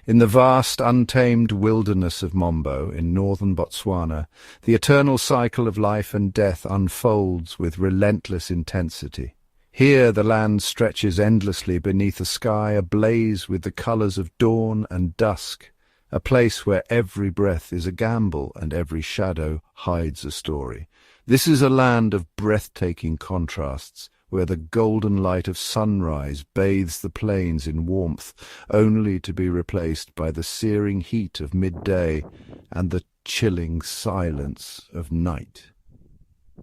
In the vast, untamed wilderness of Mombo in northern Botswana, the eternal cycle of life and death unfolds with relentless intensity. Here the land stretches endlessly beneath a sky ablaze with the colours of dawn and dusk, a place where every breath is a gamble and every shadow hides a story. This is a land of breathtaking contrasts, where the golden light of sunrise bathes the plains in warmth, only to be replaced by the searing heat of midday and the chilling silence of night.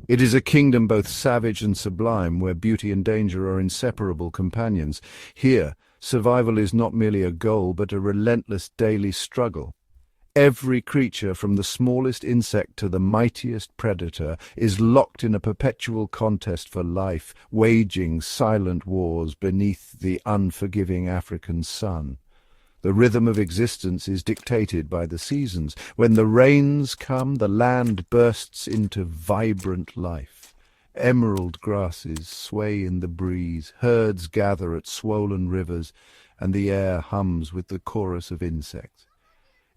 It is a kingdom both savage and sublime, where beauty and danger are inseparable companions. Here, survival is not merely a goal, but a relentless daily struggle. Every creature, from the smallest insect to the mightiest predator, is locked in a perpetual contest for life, waging silent wars beneath the unforgiving African sun. The rhythm of existence is dictated by the seasons. When the rains come, the land bursts into vibrant life. Emerald grasses sway in the breeze, herds gather at swollen rivers, and the air hums with the chorus of insects.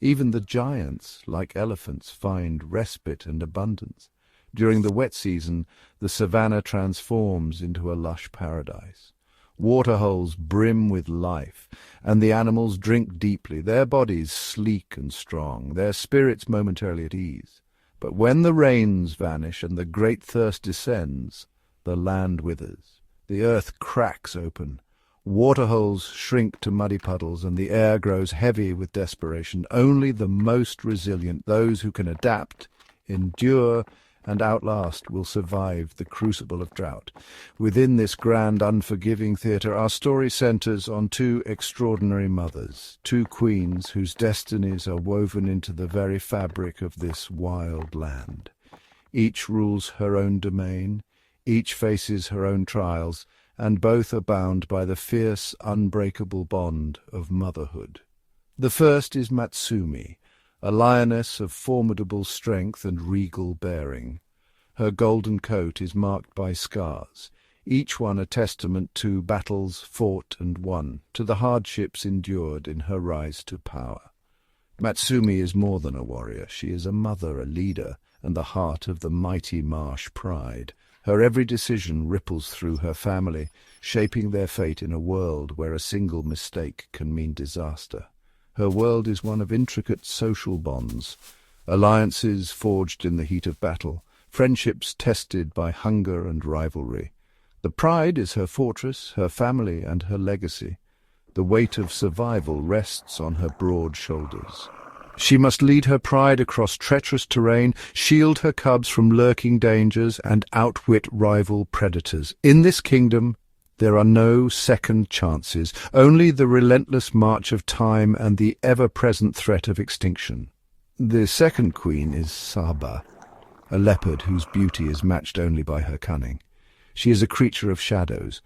Even the giants, like elephants, find respite and abundance. During the wet season, the savanna transforms into a lush paradise. Waterholes brim with life, and the animals drink deeply, their bodies sleek and strong, their spirits momentarily at ease. But when the rains vanish and the great thirst descends, the land withers. The earth cracks open. Waterholes shrink to muddy puddles, and the air grows heavy with desperation. Only the most resilient, those who can adapt, endure, and outlast, will survive the crucible of drought. Within this grand, unforgiving theatre, our story centres on two extraordinary mothers, two queens whose destinies are woven into the very fabric of this wild land. Each rules her own domain, each faces her own trials, and both are bound by the fierce, unbreakable bond of motherhood. The first is Matsumi, a lioness of formidable strength and regal bearing. Her golden coat is marked by scars, each one a testament to battles fought and won, to the hardships endured in her rise to power. Matsumi is more than a warrior. She is a mother, a leader, and the heart of the mighty Marsh Pride. Her every decision ripples through her family, shaping their fate in a world where a single mistake can mean disaster. Her world is one of intricate social bonds, alliances forged in the heat of battle, friendships tested by hunger and rivalry. The pride is her fortress, her family, and her legacy. The weight of survival rests on her broad shoulders. She must lead her pride across treacherous terrain, shield her cubs from lurking dangers, and outwit rival predators. In this kingdom, there are no second chances, only the relentless march of time and the ever-present threat of extinction. The second queen is Saba, a leopard whose beauty is matched only by her cunning. She is a creature of shadows,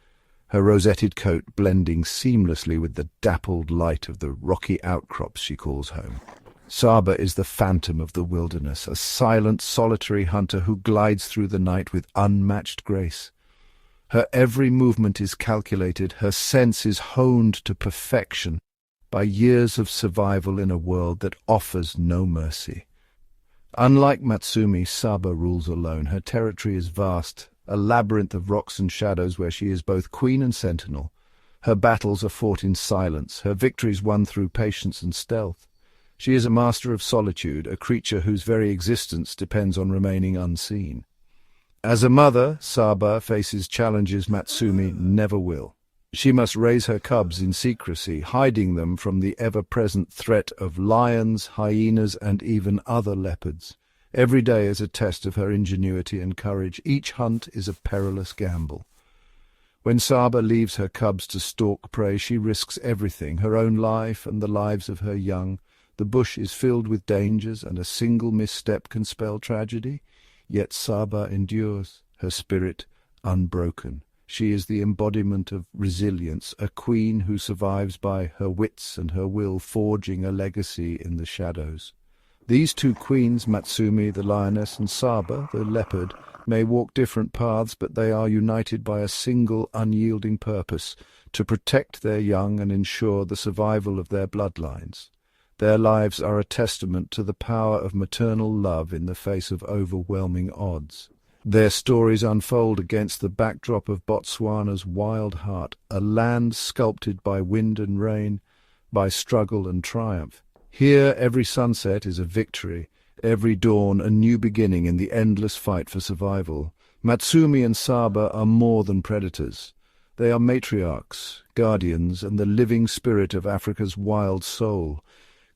her rosetted coat blending seamlessly with the dappled light of the rocky outcrops she calls home. Saba is the phantom of the wilderness, a silent, solitary hunter who glides through the night with unmatched grace. Her every movement is calculated, her sense is honed to perfection by years of survival in a world that offers no mercy. Unlike Matsumi, Saba rules alone. Her territory is vast, a labyrinth of rocks and shadows where she is both queen and sentinel. Her battles are fought in silence, her victories won through patience and stealth. She is a master of solitude, a creature whose very existence depends on remaining unseen. As a mother, Saba faces challenges Matsumi never will. She must raise her cubs in secrecy, hiding them from the ever-present threat of lions, hyenas, and even other leopards. Every day is a test of her ingenuity and courage. Each hunt is a perilous gamble. When Saba leaves her cubs to stalk prey, she risks everything, her own life and the lives of her young. The bush is filled with dangers, and a single misstep can spell tragedy. Yet Saba endures, her spirit unbroken. She is the embodiment of resilience, a queen who survives by her wits and her will, forging a legacy in the shadows. These two queens, Matsumi, the lioness, and Saba, the leopard, may walk different paths, but they are united by a single unyielding purpose: to protect their young and ensure the survival of their bloodlines. Their lives are a testament to the power of maternal love in the face of overwhelming odds. Their stories unfold against the backdrop of Botswana's wild heart, a land sculpted by wind and rain, by struggle and triumph. Here every sunset is a victory, every dawn a new beginning in the endless fight for survival. Matsumi and Saba are more than predators. They are matriarchs, guardians, and the living spirit of Africa's wild soul.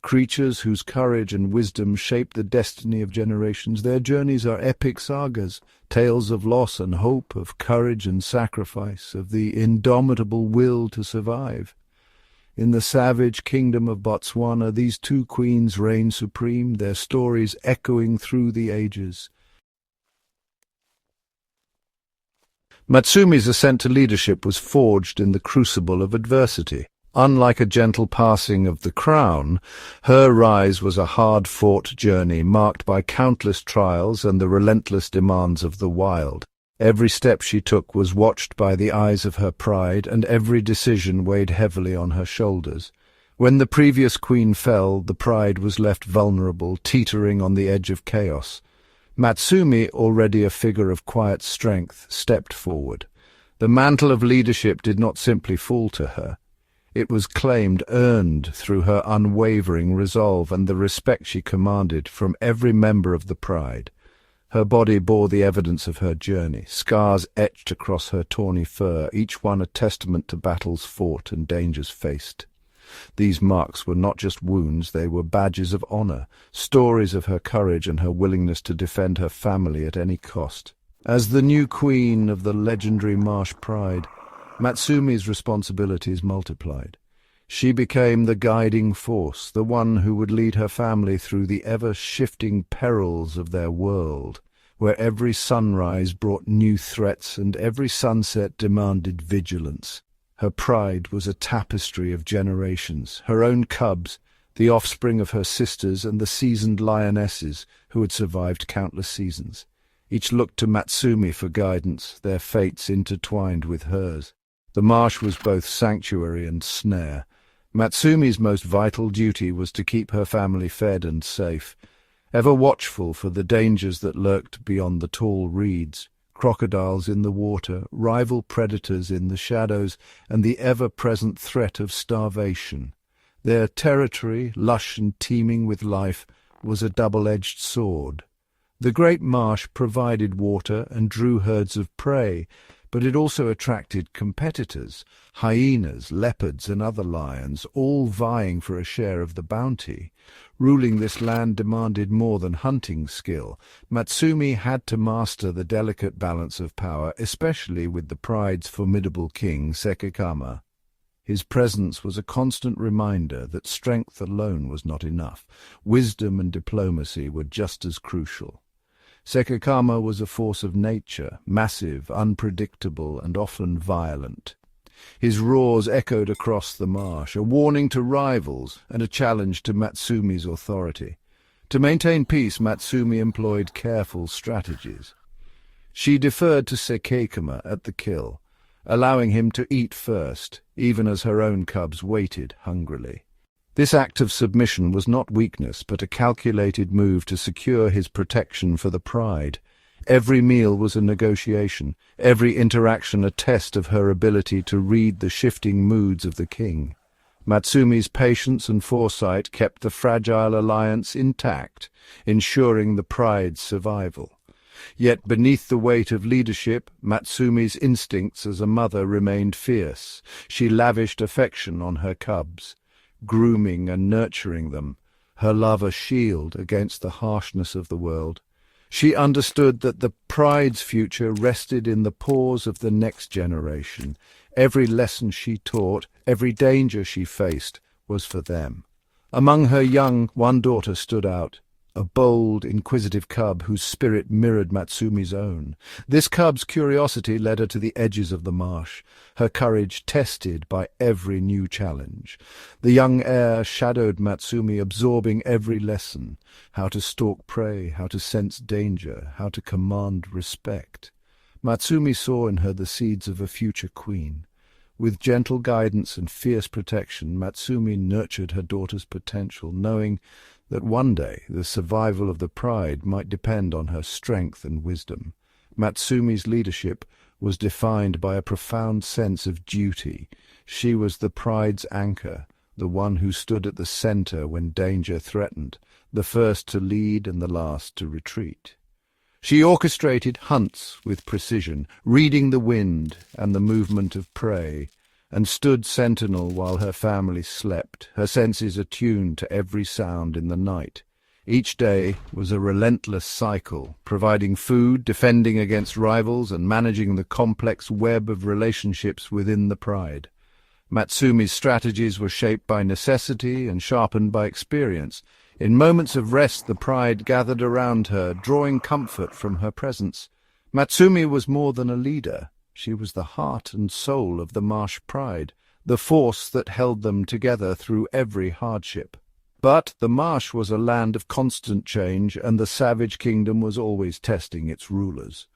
Creatures whose courage and wisdom shape the destiny of generations. Their journeys are epic sagas, tales of loss and hope, of courage and sacrifice, of the indomitable will to survive. In the savage kingdom of Botswana, these two queens reign supreme, their stories echoing through the ages. Matsumi's ascent to leadership was forged in the crucible of adversity. Unlike a gentle passing of the crown, her rise was a hard-fought journey marked by countless trials and the relentless demands of the wild. Every step she took was watched by the eyes of her pride, and every decision weighed heavily on her shoulders. When the previous queen fell, the pride was left vulnerable, teetering on the edge of chaos. Matsumi, already a figure of quiet strength, stepped forward. The mantle of leadership did not simply fall to her. It was claimed, earned through her unwavering resolve and the respect she commanded from every member of the pride. Her body bore the evidence of her journey, scars etched across her tawny fur, each one a testament to battles fought and dangers faced. These marks were not just wounds, they were badges of honor, stories of her courage and her willingness to defend her family at any cost. As the new queen of the legendary Marsh Pride, Matsumi's responsibilities multiplied. She became the guiding force, the one who would lead her family through the ever-shifting perils of their world, where every sunrise brought new threats and every sunset demanded vigilance. Her pride was a tapestry of generations, her own cubs, the offspring of her sisters and the seasoned lionesses who had survived countless seasons. Each looked to Matsumi for guidance, their fates intertwined with hers. The marsh was both sanctuary and snare. Matsumi's most vital duty was to keep her family fed and safe, ever watchful for the dangers that lurked beyond the tall reeds, crocodiles in the water, rival predators in the shadows, and the ever-present threat of starvation. Their territory, lush and teeming with life, was a double-edged sword. The great marsh provided water and drew herds of prey, but it also attracted competitors, hyenas, leopards and other lions, all vying for a share of the bounty. Ruling this land demanded more than hunting skill. Matsumi had to master the delicate balance of power, especially with the pride's formidable king, Sekekama. His presence was a constant reminder that strength alone was not enough. Wisdom and diplomacy were just as crucial. Sekekama was a force of nature, massive, unpredictable, and often violent. His roars echoed across the marsh, a warning to rivals and a challenge to Matsumi's authority. To maintain peace, Matsumi employed careful strategies. She deferred to Sekekama at the kill, allowing him to eat first, even as her own cubs waited hungrily. This act of submission was not weakness, but a calculated move to secure his protection for the pride. Every meal was a negotiation, every interaction a test of her ability to read the shifting moods of the king. Matsumi's patience and foresight kept the fragile alliance intact, ensuring the pride's survival. Yet beneath the weight of leadership, Matsumi's instincts as a mother remained fierce. She lavished affection on her cubs, grooming and nurturing them, her love a shield against the harshness of the world. She understood that the pride's future rested in the paws of the next generation. Every lesson she taught, every danger she faced, was for them. Among her young, one daughter stood out, a bold, inquisitive cub whose spirit mirrored Matsumi's own. This cub's curiosity led her to the edges of the marsh, her courage tested by every new challenge. The young heir shadowed Matsumi, absorbing every lesson: how to stalk prey, how to sense danger, how to command respect. Matsumi saw in her the seeds of a future queen. With gentle guidance and fierce protection, Matsumi nurtured her daughter's potential, knowing that one day the survival of the pride might depend on her strength and wisdom. Matsumi's leadership was defined by a profound sense of duty. She was the pride's anchor, the one who stood at the center when danger threatened, the first to lead and the last to retreat. She orchestrated hunts with precision, reading the wind and the movement of prey, and stood sentinel while her family slept, her senses attuned to every sound in the night. Each day was a relentless cycle, providing food, defending against rivals, and managing the complex web of relationships within the pride. Matsumi's strategies were shaped by necessity and sharpened by experience. In moments of rest, the pride gathered around her, drawing comfort from her presence. Matsumi was more than a leader. She was the heart and soul of the Marsh Pride, the force that held them together through every hardship. But the marsh was a land of constant change, and the savage kingdom was always testing its rulers.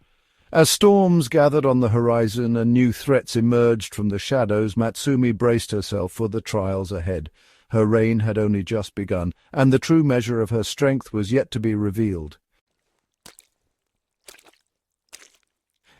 As storms gathered on the horizon and new threats emerged from the shadows, Matsumi braced herself for the trials ahead. Her reign had only just begun, and the true measure of her strength was yet to be revealed.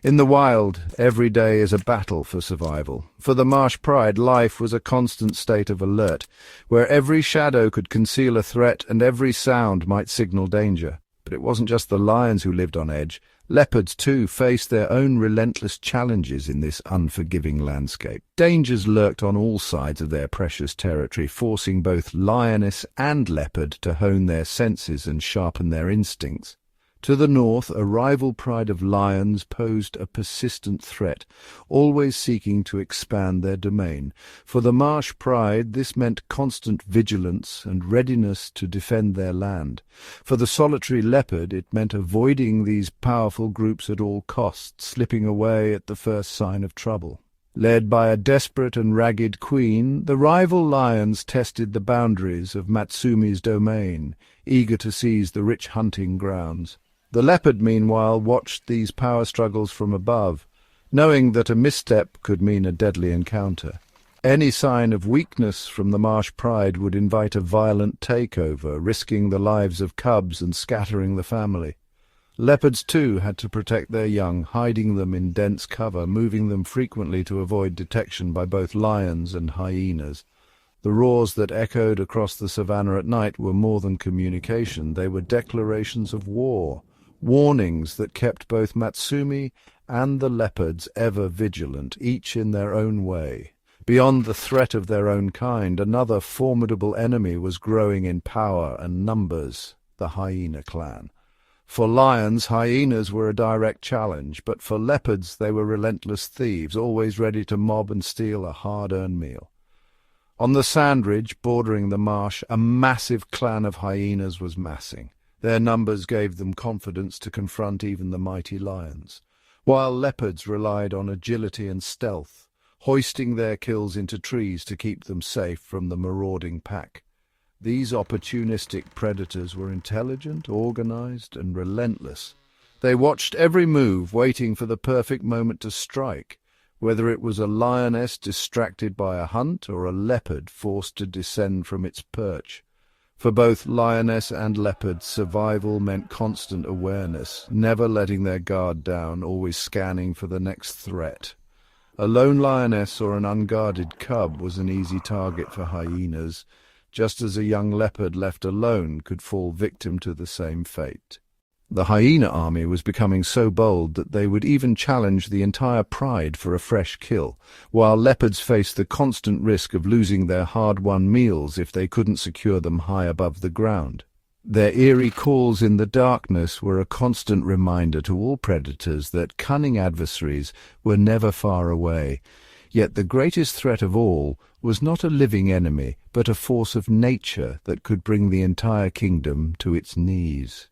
In the wild, every day is a battle for survival. For the Marsh Pride, life was a constant state of alert, where every shadow could conceal a threat and every sound might signal danger. But it wasn't just the lions who lived on edge. Leopards, too, faced their own relentless challenges in this unforgiving landscape. Dangers lurked on all sides of their precious territory, forcing both lioness and leopard to hone their senses and sharpen their instincts. To the north, a rival pride of lions posed a persistent threat, always seeking to expand their domain. For the Marsh Pride, this meant constant vigilance and readiness to defend their land. For the solitary leopard, it meant avoiding these powerful groups at all costs, slipping away at the first sign of trouble. Led by a desperate and ragged queen, the rival lions tested the boundaries of Matsumi's domain, eager to seize the rich hunting grounds. The leopard, meanwhile, watched these power struggles from above, knowing that a misstep could mean a deadly encounter. Any sign of weakness from the Marsh Pride would invite a violent takeover, risking the lives of cubs and scattering the family. Leopards, too, had to protect their young, hiding them in dense cover, moving them frequently to avoid detection by both lions and hyenas. The roars that echoed across the savannah at night were more than communication. They were declarations of war. Warnings that kept both Matsumi and the leopards ever vigilant, each in their own way. Beyond the threat of their own kind, another formidable enemy was growing in power and numbers, the hyena clan. For lions, hyenas were a direct challenge, but for leopards they were relentless thieves, always ready to mob and steal a hard-earned meal. On the sand ridge bordering the marsh, a massive clan of hyenas was massing. Their numbers gave them confidence to confront even the mighty lions, while leopards relied on agility and stealth, hoisting their kills into trees to keep them safe from the marauding pack. These opportunistic predators were intelligent, organized, and relentless. They watched every move, waiting for the perfect moment to strike, whether it was a lioness distracted by a hunt or a leopard forced to descend from its perch. For both lioness and leopard, survival meant constant awareness, never letting their guard down, always scanning for the next threat. A lone lioness or an unguarded cub was an easy target for hyenas, just as a young leopard left alone could fall victim to the same fate. The hyena army was becoming so bold that they would even challenge the entire pride for a fresh kill, while leopards faced the constant risk of losing their hard-won meals if they couldn't secure them high above the ground. Their eerie calls in the darkness were a constant reminder to all predators that cunning adversaries were never far away. Yet the greatest threat of all was not a living enemy, but a force of nature that could bring the entire kingdom to its knees.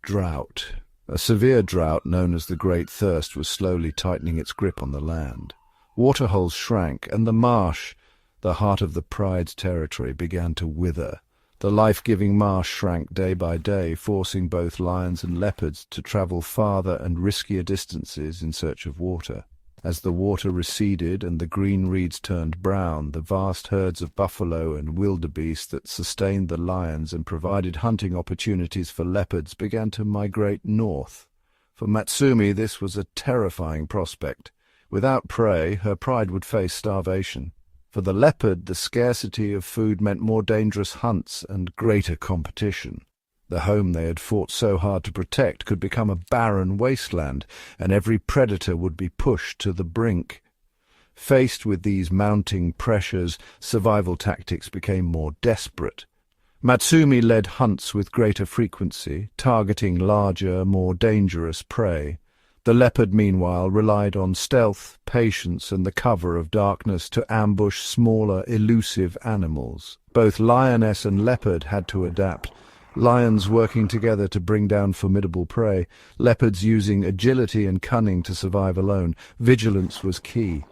Drought. A severe drought known as the Great Thirst was slowly tightening its grip on the land. Waterholes shrank, and the marsh, the heart of the Pride's territory, began to wither. The life-giving marsh shrank day by day, forcing both lions and leopards to travel farther and riskier distances in search of water. As the water receded and the green reeds turned brown, the vast herds of buffalo and wildebeest that sustained the lions and provided hunting opportunities for leopards began to migrate north. For Matsumi, this was a terrifying prospect. Without prey, her pride would face starvation. For the leopard, the scarcity of food meant more dangerous hunts and greater competition. The home they had fought so hard to protect could become a barren wasteland, and every predator would be pushed to the brink. Faced with these mounting pressures, survival tactics became more desperate. Matsumi led hunts with greater frequency, targeting larger, more dangerous prey. The leopard, meanwhile, relied on stealth, patience, and the cover of darkness to ambush smaller, elusive animals. Both lioness and leopard had to adapt, lions working together to bring down formidable prey, leopards using agility and cunning to survive alone. Vigilance was key.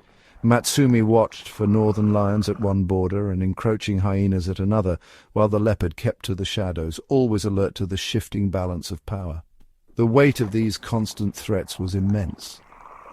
Matsumi watched for northern lions at one border and encroaching hyenas at another, while the leopard kept to the shadows, always alert to the shifting balance of power. The weight of these constant threats was immense,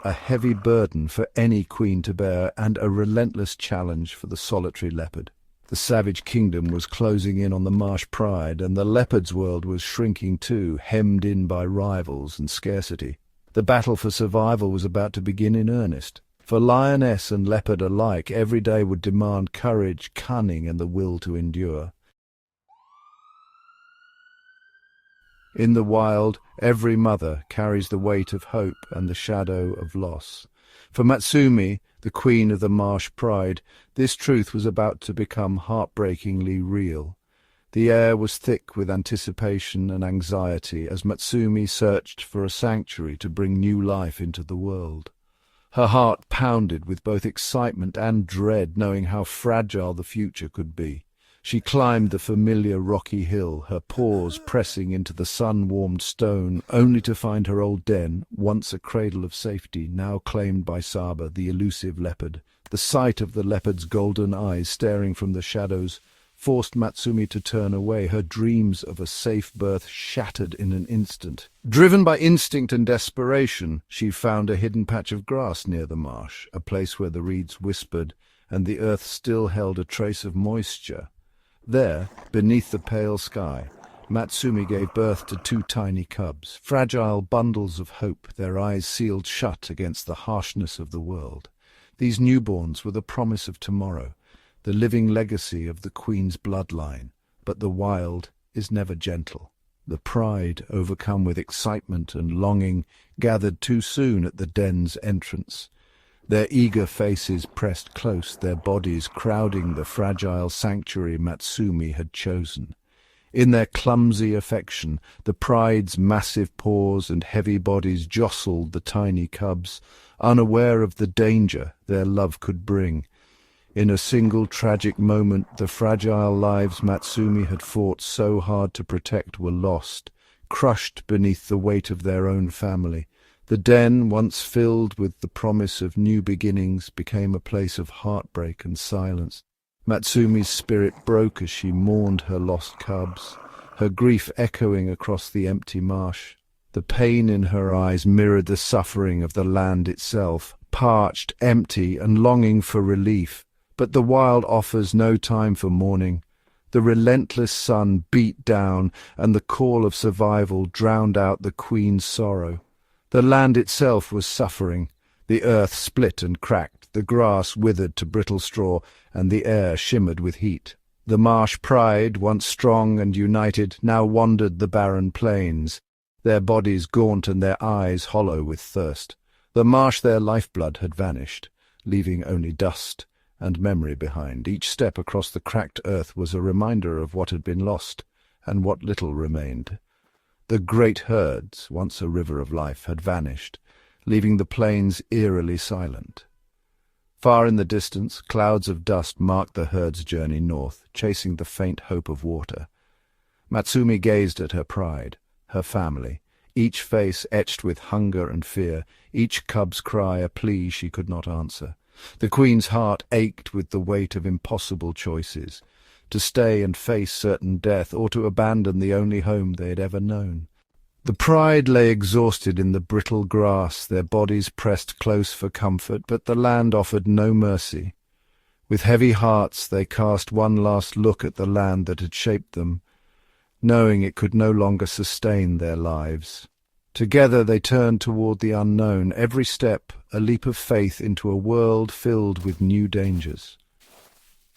a heavy burden for any queen to bear and a relentless challenge for the solitary leopard. The savage kingdom was closing in on the Marsh Pride, and the leopard's world was shrinking too, hemmed in by rivals and scarcity. The battle for survival was about to begin in earnest. For lioness and leopard alike, every day would demand courage, cunning, and the will to endure. In the wild, every mother carries the weight of hope and the shadow of loss. For Matsumi, the queen of the Marsh Pride, this truth was about to become heartbreakingly real. The air was thick with anticipation and anxiety as Matsumi searched for a sanctuary to bring new life into the world. Her heart pounded with both excitement and dread, knowing how fragile the future could be. She climbed the familiar rocky hill, her paws pressing into the sun-warmed stone, only to find her old den, once a cradle of safety, now claimed by Saba, the elusive leopard. The sight of the leopard's golden eyes staring from the shadows forced Matsumi to turn away, her dreams of a safe berth shattered in an instant. Driven by instinct and desperation, she found a hidden patch of grass near the marsh, a place where the reeds whispered and the earth still held a trace of moisture. There, beneath the pale sky, Matsumi gave birth to 2 tiny cubs, fragile bundles of hope, their eyes sealed shut against the harshness of the world. These newborns were the promise of tomorrow, the living legacy of the Queen's bloodline. But the wild is never gentle. The pride, overcome with excitement and longing, gathered too soon at the den's entrance. Their eager faces pressed close, their bodies crowding the fragile sanctuary Matsumi had chosen. In their clumsy affection, the pride's massive paws and heavy bodies jostled the tiny cubs, unaware of the danger their love could bring. In a single tragic moment, the fragile lives Matsumi had fought so hard to protect were lost, crushed beneath the weight of their own family. The den, once filled with the promise of new beginnings, became a place of heartbreak and silence. Matsumi's spirit broke as she mourned her lost cubs, her grief echoing across the empty marsh. The pain in her eyes mirrored the suffering of the land itself, parched, empty, and longing for relief. But the wild offers no time for mourning. The relentless sun beat down, and the call of survival drowned out the queen's sorrow. The land itself was suffering. The earth split and cracked, the grass withered to brittle straw, and the air shimmered with heat. The Marsh Pride, once strong and united, now wandered the barren plains, their bodies gaunt and their eyes hollow with thirst. The marsh, their lifeblood, had vanished, leaving only dust and memory behind. Each step across the cracked earth was a reminder of what had been lost, and what little remained. The great herds, once a river of life, had vanished, leaving the plains eerily silent. Far in the distance, clouds of dust marked the herd's journey north, chasing the faint hope of water. Matsumi gazed at her pride, her family, each face etched with hunger and fear, each cub's cry a plea she could not answer. The queen's heart ached with the weight of impossible choices, to stay and face certain death or to abandon the only home they had ever known. The pride lay exhausted in the brittle grass, their bodies pressed close for comfort, but the land offered no mercy. With heavy hearts they cast one last look at the land that had shaped them, knowing it could no longer sustain their lives. Together they turned toward the unknown, every step a leap of faith into a world filled with new dangers.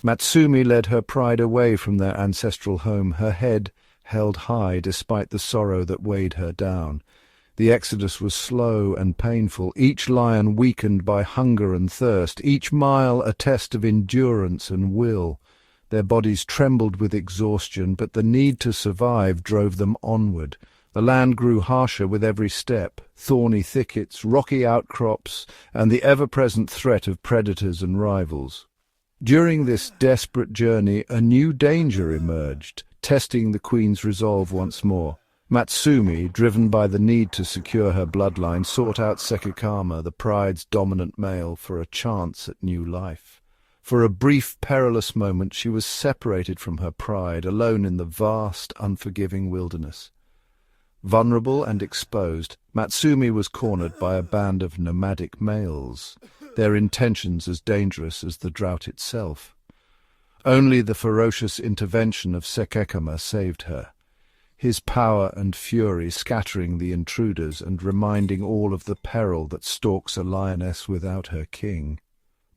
Matsumi led her pride away from their ancestral home, her head held high despite the sorrow that weighed her down. The exodus was slow and painful, each lion weakened by hunger and thirst, each mile a test of endurance and will. Their bodies trembled with exhaustion, but the need to survive drove them onward. The land grew harsher with every step, thorny thickets, rocky outcrops, and the ever-present threat of predators and rivals. During this desperate journey, a new danger emerged, testing the queen's resolve once more. Matsumi, driven by the need to secure her bloodline, sought out Sekikama, the pride's dominant male, for a chance at new life. For a brief, perilous moment she was separated from her pride, alone in the vast, unforgiving wilderness. Vulnerable and exposed, Matsumi was cornered by a band of nomadic males, their intentions as dangerous as the drought itself. Only the ferocious intervention of Sekikama saved her, his power and fury scattering the intruders and reminding all of the peril that stalks a lioness without her king.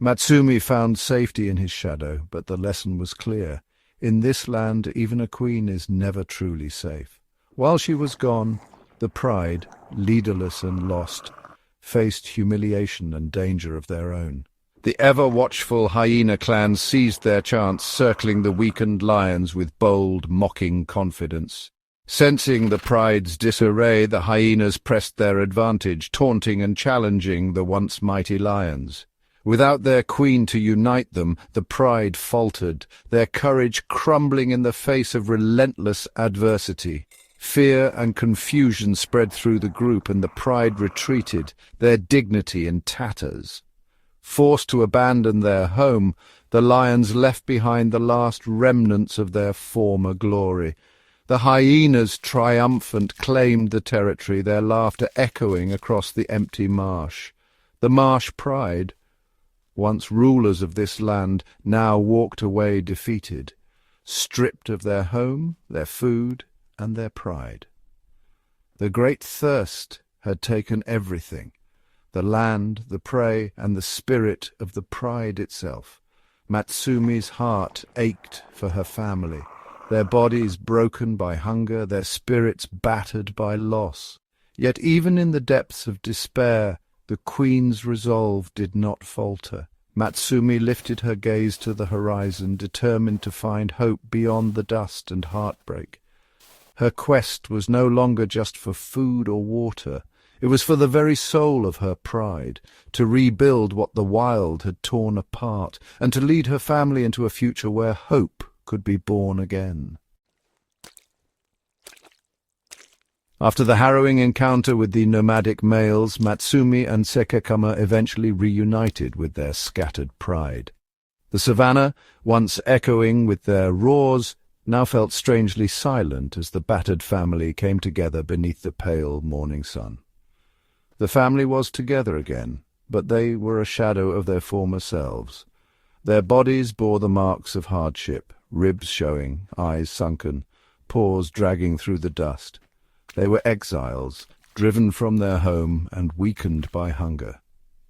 Matsumi found safety in his shadow, but the lesson was clear. In this land, even a queen is never truly safe. While she was gone, the pride, leaderless and lost, faced humiliation and danger of their own. The ever-watchful hyena clan seized their chance, circling the weakened lions with bold, mocking confidence. Sensing the pride's disarray, the hyenas pressed their advantage, taunting and challenging the once mighty lions. Without their queen to unite them, the pride faltered, their courage crumbling in the face of relentless adversity. Fear and confusion spread through the group, and the pride retreated, their dignity in tatters. Forced to abandon their home, the lions left behind the last remnants of their former glory. The hyenas, triumphant, claimed the territory, their laughter echoing across the empty marsh. The Marsh Pride, once rulers of this land, now walked away defeated, stripped of their home, their food, and their pride. The great thirst had taken everything, the land, the prey, and the spirit of the pride itself. Matsumi's heart ached for her family, their bodies broken by hunger, their spirits battered by loss. Yet even in the depths of despair, the queen's resolve did not falter. Matsumi lifted her gaze to the horizon, determined to find hope beyond the dust and heartbreak. Her quest was no longer just for food or water. It was for the very soul of her pride, to rebuild what the wild had torn apart, and to lead her family into a future where hope could be born again. After the harrowing encounter with the nomadic males, Matsumi and Sekikama eventually reunited with their scattered pride. The savannah, once echoing with their roars, now felt strangely silent as the battered family came together beneath the pale morning sun. The family was together again, but they were a shadow of their former selves. Their bodies bore the marks of hardship, ribs showing, eyes sunken, paws dragging through the dust. They were exiles, driven from their home and weakened by hunger.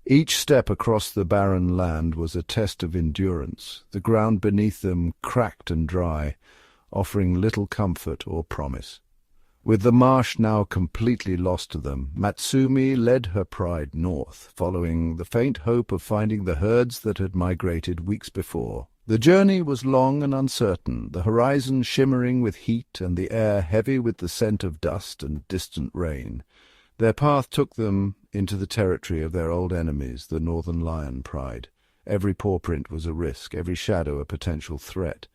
Each step across the barren land was a test of endurance, the ground beneath them cracked and dry, offering little comfort or promise. With the marsh now completely lost to them, Matsumi led her pride north, following the faint hope of finding the herds that had migrated weeks before. The journey was long and uncertain, the horizon shimmering with heat and the air heavy with the scent of dust and distant rain. Their path took them into the territory of their old enemies, the northern lion pride. Every pawprint was a risk, every shadow a potential threat.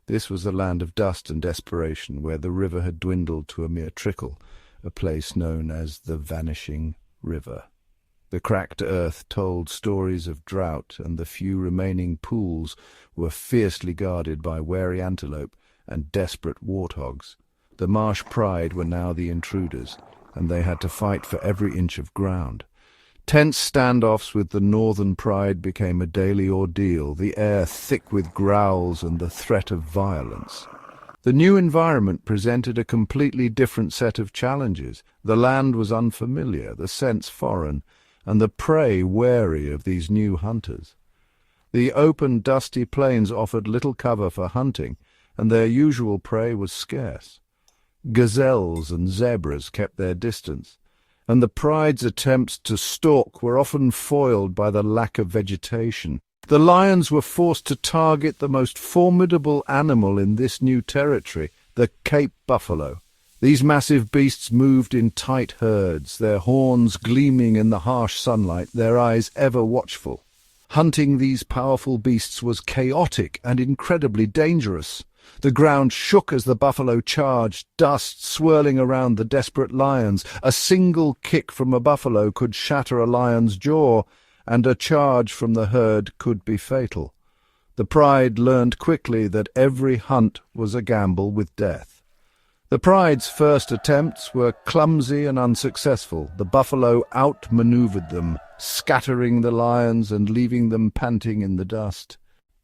This was the land of dust and desperation, where the river had dwindled to a mere trickle, a place known as the Vanishing River. The cracked earth told stories of drought, and the few remaining pools were fiercely guarded by wary antelope and desperate warthogs. The Marsh Pride were now the intruders, and they had to fight for every inch of ground. Tense standoffs with the Northern Pride became a daily ordeal, the air thick with growls and the threat of violence. The new environment presented a completely different set of challenges. The land was unfamiliar, the scents foreign, and the prey wary of these new hunters. The open, dusty plains offered little cover for hunting, and their usual prey was scarce. Gazelles and zebras kept their distance, and the pride's attempts to stalk were often foiled by the lack of vegetation. The lions were forced to target the most formidable animal in this new territory, the Cape buffalo. These massive beasts moved in tight herds, their horns gleaming in the harsh sunlight, their eyes ever watchful. Hunting these powerful beasts was chaotic and incredibly dangerous. The ground shook as the buffalo charged, dust swirling around the desperate lions. A single kick from a buffalo could shatter a lion's jaw, and a charge from the herd could be fatal. The pride learned quickly that every hunt was a gamble with death. The pride's first attempts were clumsy and unsuccessful. The buffalo outmaneuvered them, scattering the lions and leaving them panting in the dust.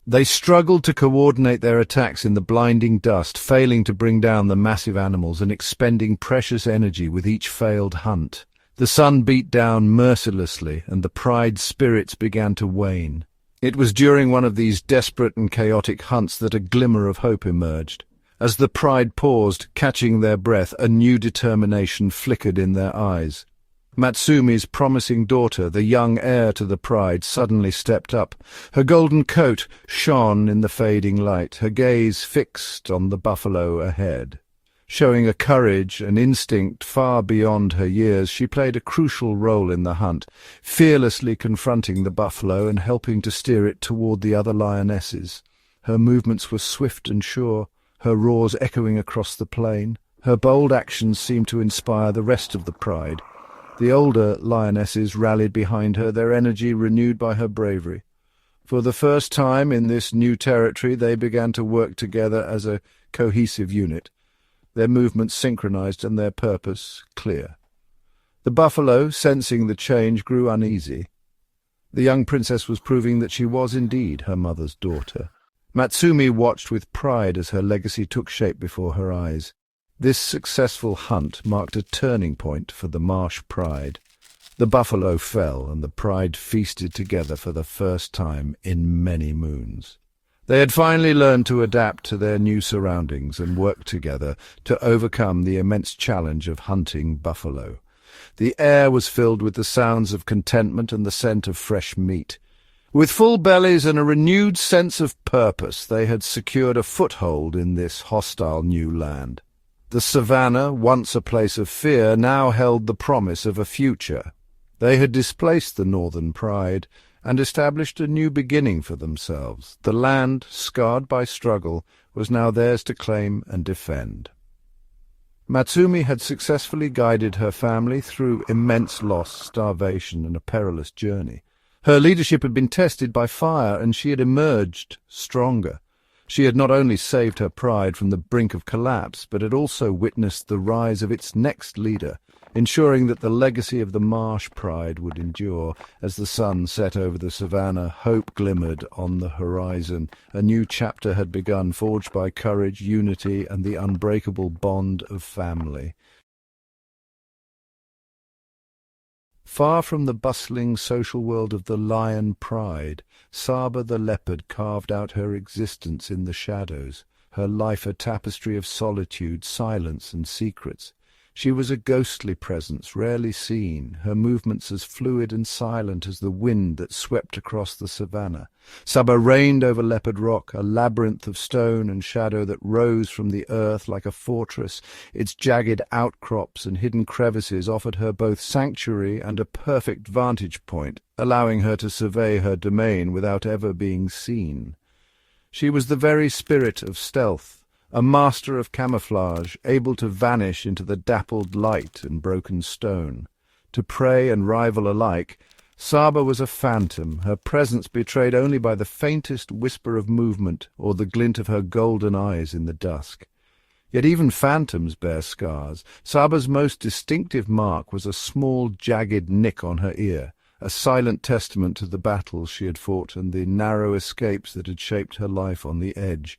They struggled to coordinate their attacks in the blinding dust, failing to bring down the massive animals and expending precious energy with each failed hunt. The sun beat down mercilessly, and the pride's spirits began to wane. It was during one of these desperate and chaotic hunts that a glimmer of hope emerged. As the pride paused, catching their breath, a new determination flickered in their eyes. Matsumi's promising daughter, the young heir to the pride, suddenly stepped up. Her golden coat shone in the fading light, her gaze fixed on the buffalo ahead. Showing a courage and instinct far beyond her years, she played a crucial role in the hunt, fearlessly confronting the buffalo and helping to steer it toward the other lionesses. Her movements were swift and sure, her roars echoing across the plain. Her bold actions seemed to inspire the rest of the pride. The older lionesses rallied behind her, their energy renewed by her bravery. For the first time in this new territory, they began to work together as a cohesive unit, their movements synchronized and their purpose clear. The buffalo, sensing the change, grew uneasy. The young princess was proving that she was indeed her mother's daughter. Matsumi watched with pride as her legacy took shape before her eyes. This successful hunt marked a turning point for the Marsh Pride. The buffalo fell, and the pride feasted together for the first time in many moons. They had finally learned to adapt to their new surroundings and work together to overcome the immense challenge of hunting buffalo. The air was filled with the sounds of contentment and the scent of fresh meat. With full bellies and a renewed sense of purpose, they had secured a foothold in this hostile new land. The savannah, once a place of fear, now held the promise of a future. They had displaced the Northern Pride and established a new beginning for themselves. The land, scarred by struggle, was now theirs to claim and defend. Matsumi had successfully guided her family through immense loss, starvation, and a perilous journey. Her leadership had been tested by fire, and she had emerged stronger. She had not only saved her pride from the brink of collapse, but had also witnessed the rise of its next leader, ensuring that the legacy of the Marsh Pride would endure. As the sun set over the savannah, hope glimmered on the horizon. A new chapter had begun, forged by courage, unity, and the unbreakable bond of family. Far from the bustling social world of the lion pride, Saba the leopard carved out her existence in the shadows, her life a tapestry of solitude, silence, and secrets. She was a ghostly presence, rarely seen, her movements as fluid and silent as the wind that swept across the savannah. Saba reigned over Leopard Rock, a labyrinth of stone and shadow that rose from the earth like a fortress. Its jagged outcrops and hidden crevices offered her both sanctuary and a perfect vantage point, allowing her to survey her domain without ever being seen. She was the very spirit of stealth, a master of camouflage, able to vanish into the dappled light and broken stone. To prey and rival alike, Saba was a phantom, her presence betrayed only by the faintest whisper of movement or the glint of her golden eyes in the dusk. Yet even phantoms bear scars. Saba's most distinctive mark was a small, jagged nick on her ear, a silent testament to the battles she had fought and the narrow escapes that had shaped her life on the edge.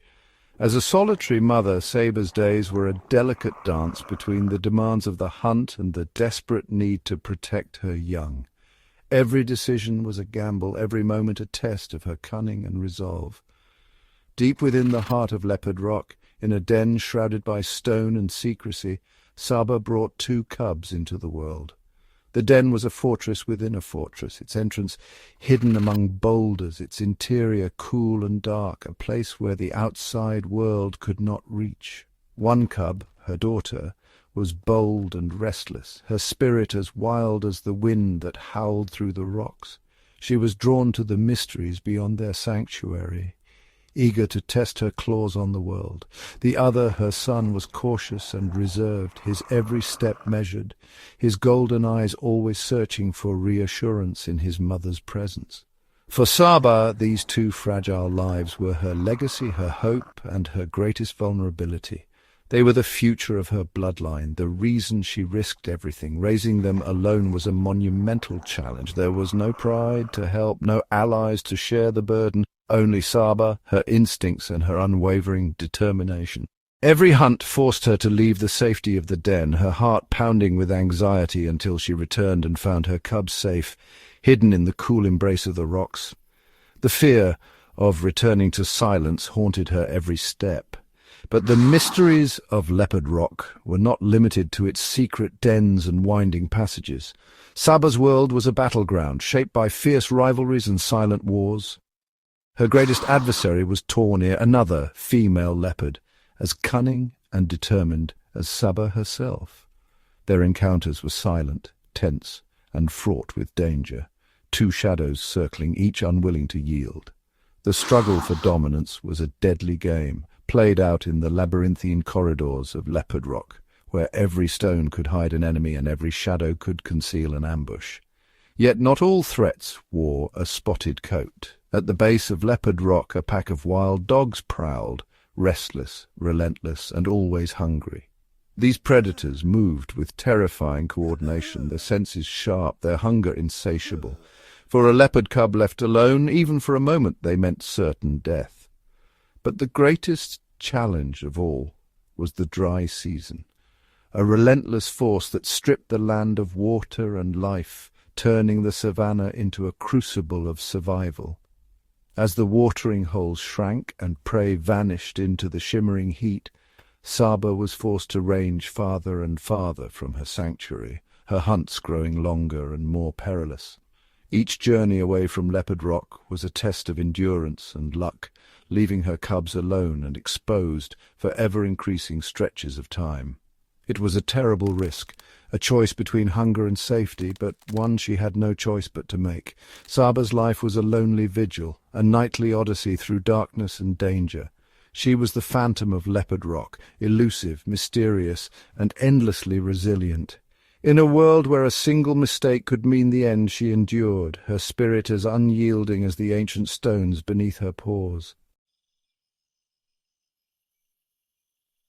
As a solitary mother, Saba's days were a delicate dance between the demands of the hunt and the desperate need to protect her young. Every decision was a gamble, every moment a test of her cunning and resolve. Deep within the heart of Leopard Rock, in a den shrouded by stone and secrecy, Saba brought 2 cubs into the world. The den was a fortress within a fortress, its entrance hidden among boulders, its interior cool and dark, a place where the outside world could not reach. One cub, her daughter, was bold and restless, her spirit as wild as the wind that howled through the rocks. She was drawn to the mysteries beyond their sanctuary, eager to test her claws on the world. The other, her son, was cautious and reserved, his every step measured, his golden eyes always searching for reassurance in his mother's presence. For Saba, these 2 fragile lives were her legacy, her hope, and her greatest vulnerability. They were the future of her bloodline, the reason she risked everything. Raising them alone was a monumental challenge. There was no pride to help, no allies to share the burden, only Saba, her instincts, and her unwavering determination. Every hunt forced her to leave the safety of the den, her heart pounding with anxiety until she returned and found her cubs safe, hidden in the cool embrace of the rocks. The fear of returning to silence haunted her every step. But the mysteries of Leopard Rock were not limited to its secret dens and winding passages. Saba's world was a battleground, shaped by fierce rivalries and silent wars. Her greatest adversary was Tornir, another female leopard, as cunning and determined as Saba herself. Their encounters were silent, tense, and fraught with danger, 2 shadows circling, each unwilling to yield. The struggle for dominance was a deadly game, played out in the labyrinthine corridors of Leopard Rock, where every stone could hide an enemy and every shadow could conceal an ambush. Yet not all threats wore a spotted coat. At the base of Leopard Rock, a pack of wild dogs prowled, restless, relentless, and always hungry. These predators moved with terrifying coordination, their senses sharp, their hunger insatiable. For a leopard cub left alone, even for a moment, they meant certain death. But the greatest challenge of all was the dry season, a relentless force that stripped the land of water and life, turning the savannah into a crucible of survival. As the watering holes shrank and prey vanished into the shimmering heat, Saba was forced to range farther and farther from her sanctuary, her hunts growing longer and more perilous. Each journey away from Leopard Rock was a test of endurance and luck, leaving her cubs alone and exposed for ever-increasing stretches of time. It was a terrible risk, a choice between hunger and safety, but one she had no choice but to make. Saba's life was a lonely vigil, a nightly odyssey through darkness and danger. She was the phantom of Leopard Rock, elusive, mysterious, and endlessly resilient. In a world where a single mistake could mean the end, she endured, her spirit as unyielding as the ancient stones beneath her paws.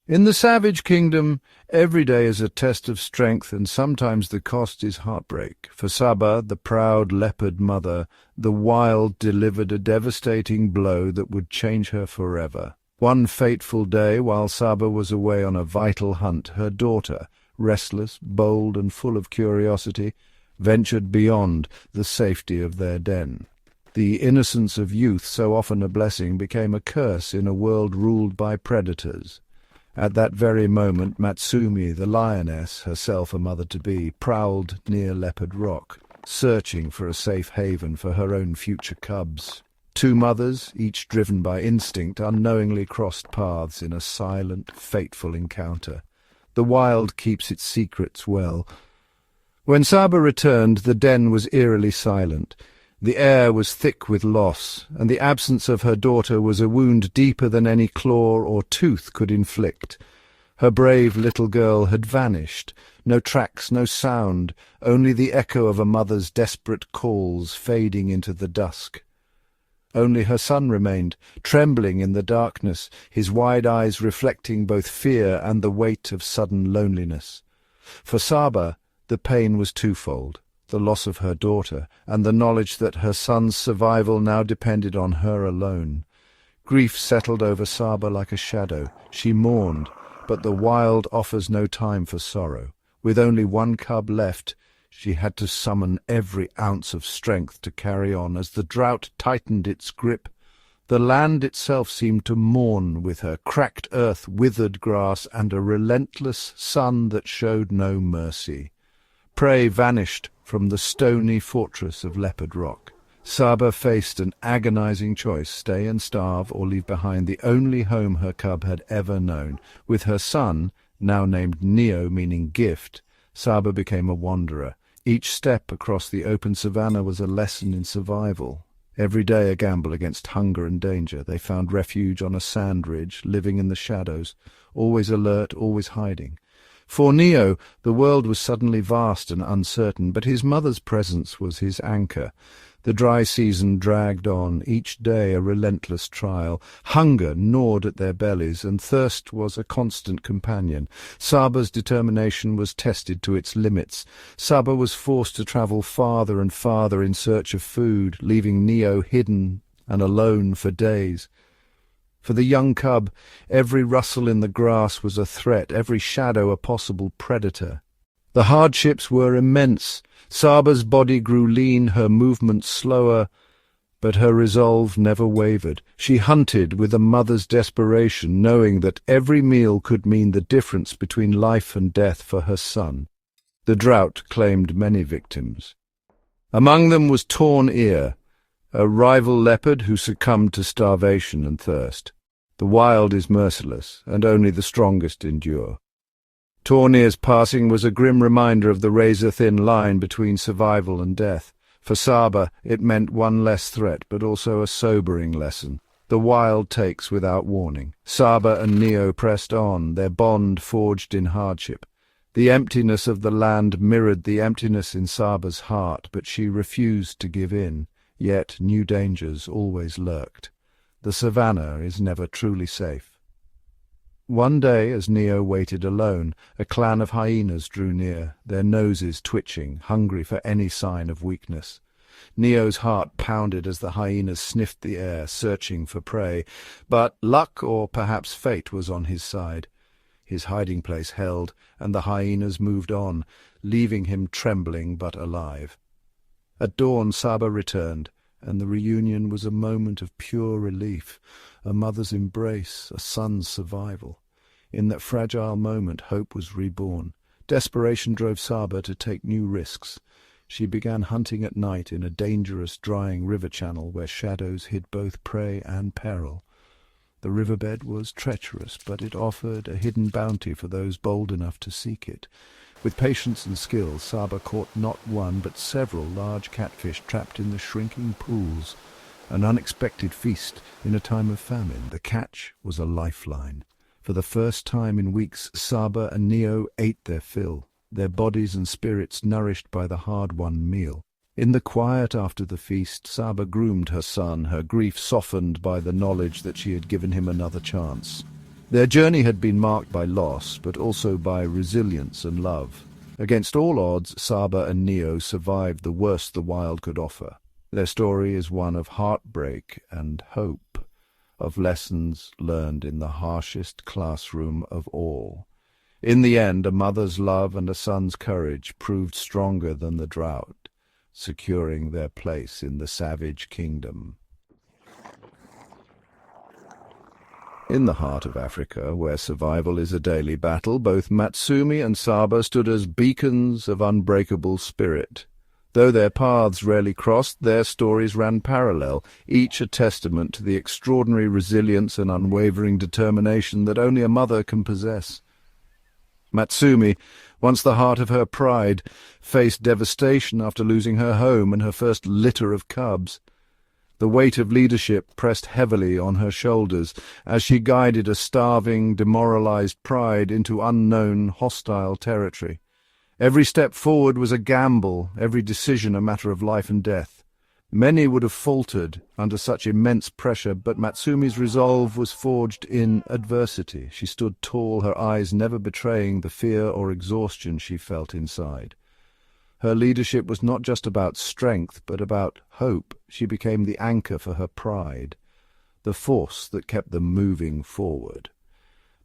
In the savage kingdom, every day is a test of strength, and sometimes the cost is heartbreak. For Saba, the proud leopard mother, the wild delivered a devastating blow that would change her forever. One fateful day, while Saba was away on a vital hunt, her daughter, restless, bold, and full of curiosity, ventured beyond the safety of their den. The innocence of youth, so often a blessing, became a curse in a world ruled by predators. At that very moment, Matsumi, the lioness, herself a mother-to-be, prowled near Leopard Rock, searching for a safe haven for her own future cubs. Two mothers, each driven by instinct, unknowingly crossed paths in a silent, fateful encounter. The wild keeps its secrets well. When Saba returned, the den was eerily silent. The air was thick with loss, and the absence of her daughter was a wound deeper than any claw or tooth could inflict. Her brave little girl had vanished. No tracks, no sound, only the echo of a mother's desperate calls fading into the dusk. Only her son remained, trembling in the darkness, his wide eyes reflecting both fear and the weight of sudden loneliness. For Saba, the pain was twofold: the loss of her daughter, and the knowledge that her son's survival now depended on her alone. Grief settled over Saba like a shadow. She mourned, but the wild offers no time for sorrow. With only one cub left, she had to summon every ounce of strength to carry on. As the drought tightened its grip, the land itself seemed to mourn with her: cracked earth, withered grass, and a relentless sun that showed no mercy. Prey vanished from the stony fortress of Leopard Rock. Saba faced an agonizing choice: stay and starve, or leave behind the only home her cub had ever known. With her son, now named Neo, meaning gift, Saba became a wanderer. Each step across the open savannah was a lesson in survival. Every day a gamble against hunger and danger. They found refuge on a sand ridge, living in the shadows, always alert, always hiding. For Neo, the world was suddenly vast and uncertain, but his mother's presence was his anchor. The dry season dragged on, each day a relentless trial. Hunger gnawed at their bellies, and thirst was a constant companion. Saba's determination was tested to its limits. Saba was forced to travel farther and farther in search of food, leaving Neo hidden and alone for days. For the young cub, every rustle in the grass was a threat, every shadow a possible predator. The hardships were immense. Saba's body grew lean, her movements slower, but her resolve never wavered. She hunted with a mother's desperation, knowing that every meal could mean the difference between life and death for her son. The drought claimed many victims. Among them was Torn Ear, a rival leopard who succumbed to starvation and thirst. The wild is merciless, and only the strongest endure. Torn Ear's passing was a grim reminder of the razor-thin line between survival and death. For Saba, it meant one less threat, but also a sobering lesson. The wild takes without warning. Saba and Neo pressed on, their bond forged in hardship. The emptiness of the land mirrored the emptiness in Saba's heart, but she refused to give in. Yet new dangers always lurked. The savannah is never truly safe. One day, as Neo waited alone, a clan of hyenas drew near, their noses twitching, hungry for any sign of weakness. Neo's heart pounded as the hyenas sniffed the air, searching for prey, but luck, or perhaps fate, was on his side. His hiding place held, and the hyenas moved on, leaving him trembling but alive. At dawn Saba returned, and the reunion was a moment of pure relief, a mother's embrace, a son's survival. In that fragile moment hope was reborn. Desperation drove Saba to take new risks. She began hunting at night in a dangerous drying river channel where shadows hid both prey and peril. The riverbed was treacherous, but it offered a hidden bounty for those bold enough to seek it. With patience and skill, Saba caught not one but several large catfish trapped in the shrinking pools, an unexpected feast in a time of famine. The catch was a lifeline. For the first time in weeks, Saba and Neo ate their fill, their bodies and spirits nourished by the hard-won meal. In the quiet after the feast, Saba groomed her son, her grief softened by the knowledge that she had given him another chance. Their journey had been marked by loss, but also by resilience and love. Against all odds, Saba and Neo survived the worst the wild could offer. Their story is one of heartbreak and hope, of lessons learned in the harshest classroom of all. In the end, a mother's love and a son's courage proved stronger than the drought, securing their place in the savage kingdom. In the heart of Africa, where survival is a daily battle, both Matsumi and Saba stood as beacons of unbreakable spirit. Though their paths rarely crossed, their stories ran parallel, each a testament to the extraordinary resilience and unwavering determination that only a mother can possess. Matsumi, once the heart of her pride, faced devastation after losing her home and her first litter of cubs. The weight of leadership pressed heavily on her shoulders as she guided a starving, demoralized pride into unknown, hostile territory. Every step forward was a gamble, every decision a matter of life and death. Many would have faltered under such immense pressure, but Matsumi's resolve was forged in adversity. She stood tall, her eyes never betraying the fear or exhaustion she felt inside. Her leadership was not just about strength, but about hope. She became the anchor for her pride, the force that kept them moving forward.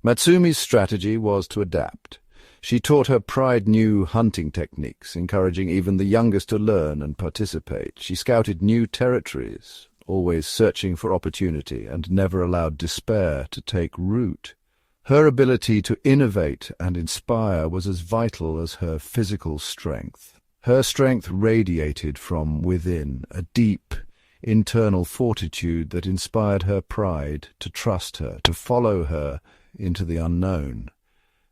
Matsumi's strategy was to adapt. She taught her pride new hunting techniques, encouraging even the youngest to learn and participate. She scouted new territories, always searching for opportunity, and never allowed despair to take root. Her ability to innovate and inspire was as vital as her physical strength. Her strength radiated from within, a deep, internal fortitude that inspired her pride to trust her, to follow her into the unknown,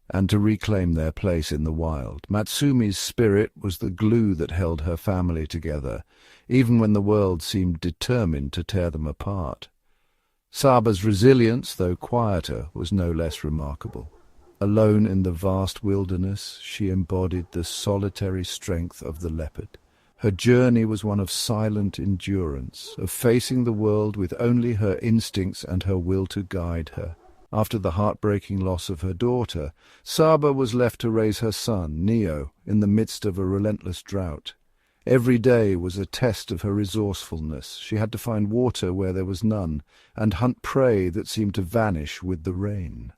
and to reclaim their place in the wild. Matsumi's spirit was the glue that held her family together, even when the world seemed determined to tear them apart. Saba's resilience, though quieter, was no less remarkable. Alone in the vast wilderness, she embodied the solitary strength of the leopard. Her journey was one of silent endurance, of facing the world with only her instincts and her will to guide her. After the heartbreaking loss of her daughter, Saba was left to raise her son, Neo, in the midst of a relentless drought. Every day was a test of her resourcefulness. She had to find water where there was none, and hunt prey that seemed to vanish with the rain.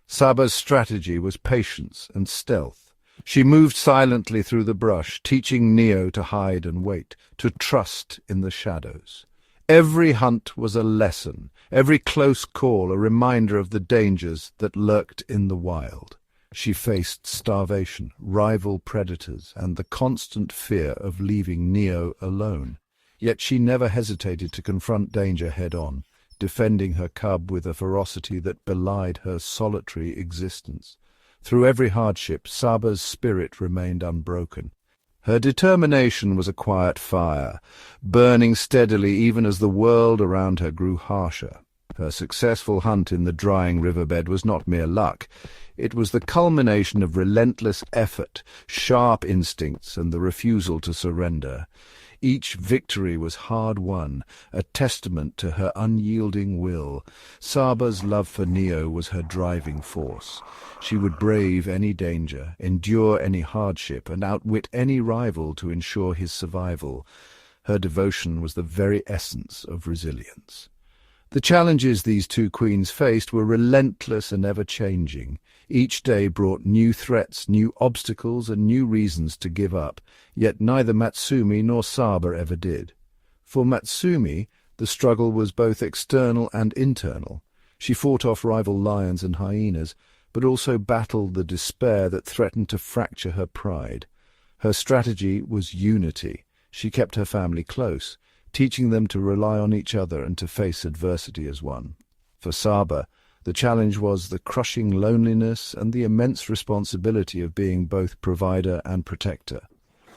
Saba's strategy was patience and stealth. She moved silently through the brush, teaching Neo to hide and wait, to trust in the shadows. Every hunt was a lesson, every close call a reminder of the dangers that lurked in the wild. She faced starvation, rival predators, and the constant fear of leaving Neo alone. Yet she never hesitated to confront danger head-on, defending her cub with a ferocity that belied her solitary existence. Through every hardship, Saba's spirit remained unbroken. Her determination was a quiet fire, burning steadily even as the world around her grew harsher. Her successful hunt in the drying riverbed was not mere luck. It was the culmination of relentless effort, sharp instincts, and the refusal to surrender. Each victory was hard-won, a testament to her unyielding will. Saba's love for Neo was her driving force. She would brave any danger, endure any hardship, and outwit any rival to ensure his survival. Her devotion was the very essence of resilience. The challenges these two queens faced were relentless and ever-changing. Each day brought new threats, new obstacles, and new reasons to give up, yet neither Matsumi nor Saba ever did. For Matsumi, the struggle was both external and internal. She fought off rival lions and hyenas, but also battled the despair that threatened to fracture her pride. Her strategy was unity. She kept her family close, teaching them to rely on each other and to face adversity as one. For Saba, the challenge was the crushing loneliness and the immense responsibility of being both provider and protector.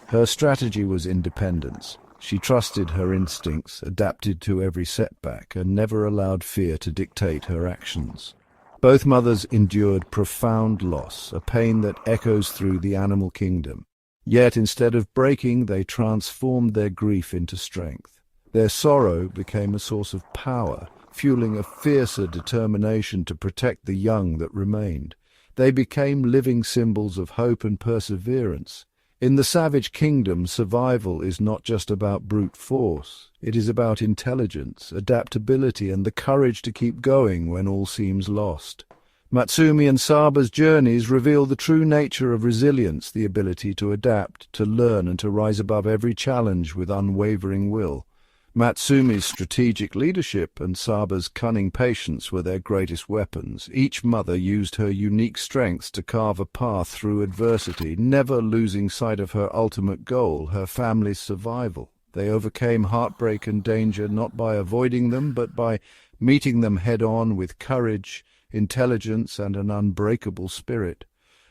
Her strategy was independence. She trusted her instincts, adapted to every setback, and never allowed fear to dictate her actions. Both mothers endured profound loss, a pain that echoes through the animal kingdom. Yet instead of breaking, they transformed their grief into strength. Their sorrow became a source of power, fueling a fiercer determination to protect the young that remained. They became living symbols of hope and perseverance. In the savage kingdom, survival is not just about brute force. It is about intelligence, adaptability, and the courage to keep going when all seems lost. Matsumi and Saba's journeys reveal the true nature of resilience, the ability to adapt, to learn, and to rise above every challenge with unwavering will. Matsumi's strategic leadership and Saba's cunning patience were their greatest weapons. Each mother used her unique strengths to carve a path through adversity, never losing sight of her ultimate goal, her family's survival. They overcame heartbreak and danger not by avoiding them, but by meeting them head-on with courage, intelligence, and an unbreakable spirit.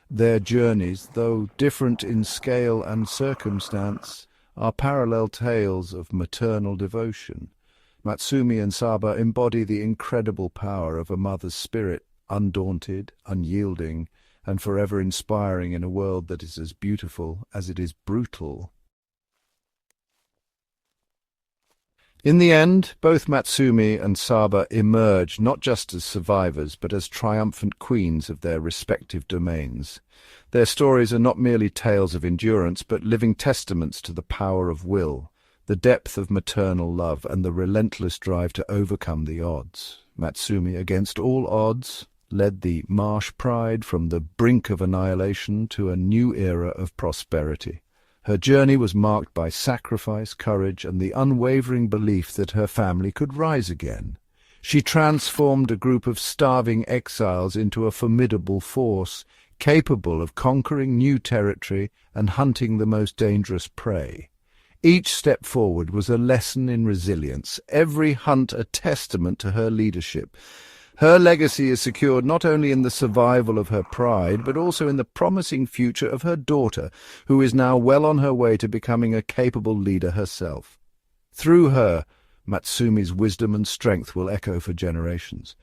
Their journeys, though different in scale and circumstance, are parallel tales of maternal devotion. Matsumi and Saba embody the incredible power of a mother's spirit, undaunted, unyielding, and forever inspiring in a world that is as beautiful as it is brutal. In the end, both Matsumi and Saba emerge not just as survivors, but as triumphant queens of their respective domains. Their stories are not merely tales of endurance, but living testaments to the power of will, the depth of maternal love, and the relentless drive to overcome the odds. Matsumi, against all odds, led the Marsh Pride from the brink of annihilation to a new era of prosperity. Her journey was marked by sacrifice, courage, and the unwavering belief that her family could rise again. She transformed a group of starving exiles into a formidable force, capable of conquering new territory and hunting the most dangerous prey. Each step forward was a lesson in resilience, every hunt a testament to her leadership. Her legacy is secured not only in the survival of her pride, but also in the promising future of her daughter, who is now well on her way to becoming a capable leader herself. Through her, Matsumi's wisdom and strength will echo for generations.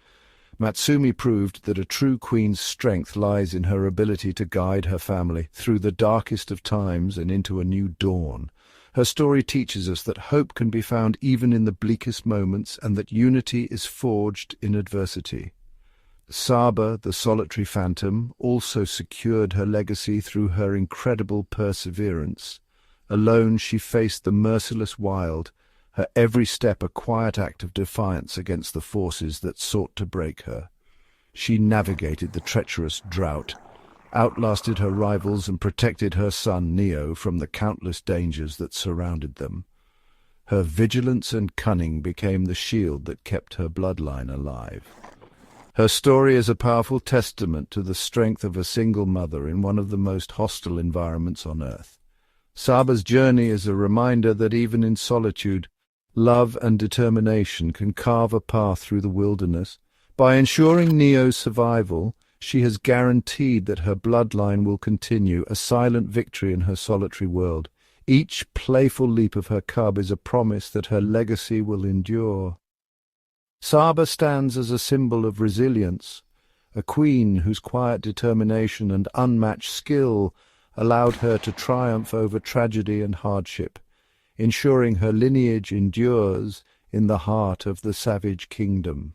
Matsumi proved that a true queen's strength lies in her ability to guide her family through the darkest of times and into a new dawn. Her story teaches us that hope can be found even in the bleakest moments, and that unity is forged in adversity. Saba, the solitary phantom, also secured her legacy through her incredible perseverance. Alone she faced the merciless wild, her every step a quiet act of defiance against the forces that sought to break her. She navigated the treacherous drought, outlasted her rivals, and protected her son Neo from the countless dangers that surrounded them. Her vigilance and cunning became the shield that kept her bloodline alive. Her story is a powerful testament to the strength of a single mother in one of the most hostile environments on earth. Saba's journey is a reminder that even in solitude, love and determination can carve a path through the wilderness. By ensuring Neo's survival, she has guaranteed that her bloodline will continue, a silent victory in her solitary world. Each playful leap of her cub is a promise that her legacy will endure. Saba stands as a symbol of resilience, a queen whose quiet determination and unmatched skill allowed her to triumph over tragedy and hardship, ensuring her lineage endures in the heart of the savage kingdom.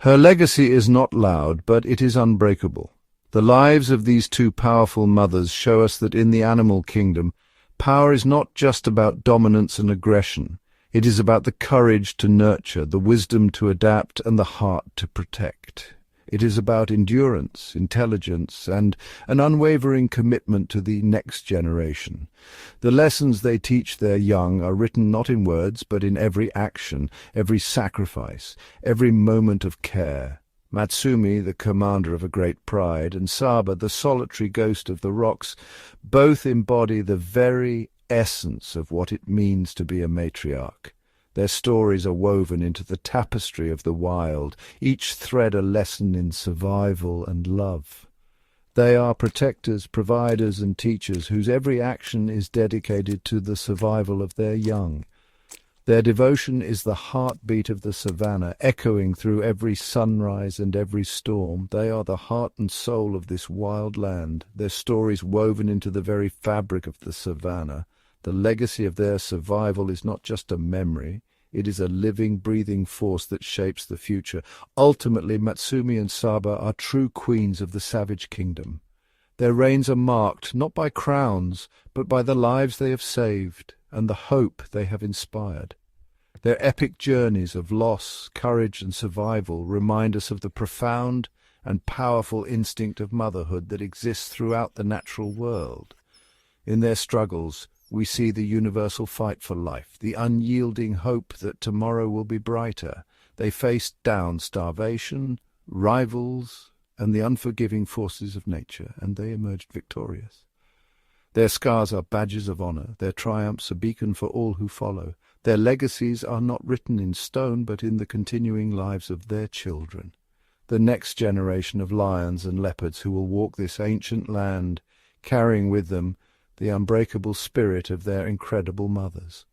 Her legacy is not loud, but it is unbreakable. The lives of these two powerful mothers show us that in the animal kingdom, power is not just about dominance and aggression. It is about the courage to nurture, the wisdom to adapt, and the heart to protect. It is about endurance, intelligence, and an unwavering commitment to the next generation. The lessons they teach their young are written not in words, but in every action, every sacrifice, every moment of care. Matsumi, the commander of a great pride, and Saba, the solitary ghost of the rocks, both embody the very essence of what it means to be a matriarch. Their stories are woven into the tapestry of the wild, each thread a lesson in survival and love. They are protectors, providers, and teachers whose every action is dedicated to the survival of their young. Their devotion is the heartbeat of the savannah, echoing through every sunrise and every storm. They are the heart and soul of this wild land, their stories woven into the very fabric of the savannah. The legacy of their survival is not just a memory, it is a living, breathing force that shapes the future. Ultimately, Matsumi and Saba are true queens of the savage kingdom. Their reigns are marked not by crowns, but by the lives they have saved and the hope they have inspired. Their epic journeys of loss, courage, and survival remind us of the profound and powerful instinct of motherhood that exists throughout the natural world. In their struggles, we see the universal fight for life, the unyielding hope that tomorrow will be brighter. They faced down starvation, rivals, and the unforgiving forces of nature, and they emerged victorious. Their scars are badges of honor, their triumphs a beacon for all who follow. Their legacies are not written in stone, but in the continuing lives of their children, the next generation of lions and leopards who will walk this ancient land, carrying with them the unbreakable spirit of their incredible mothers.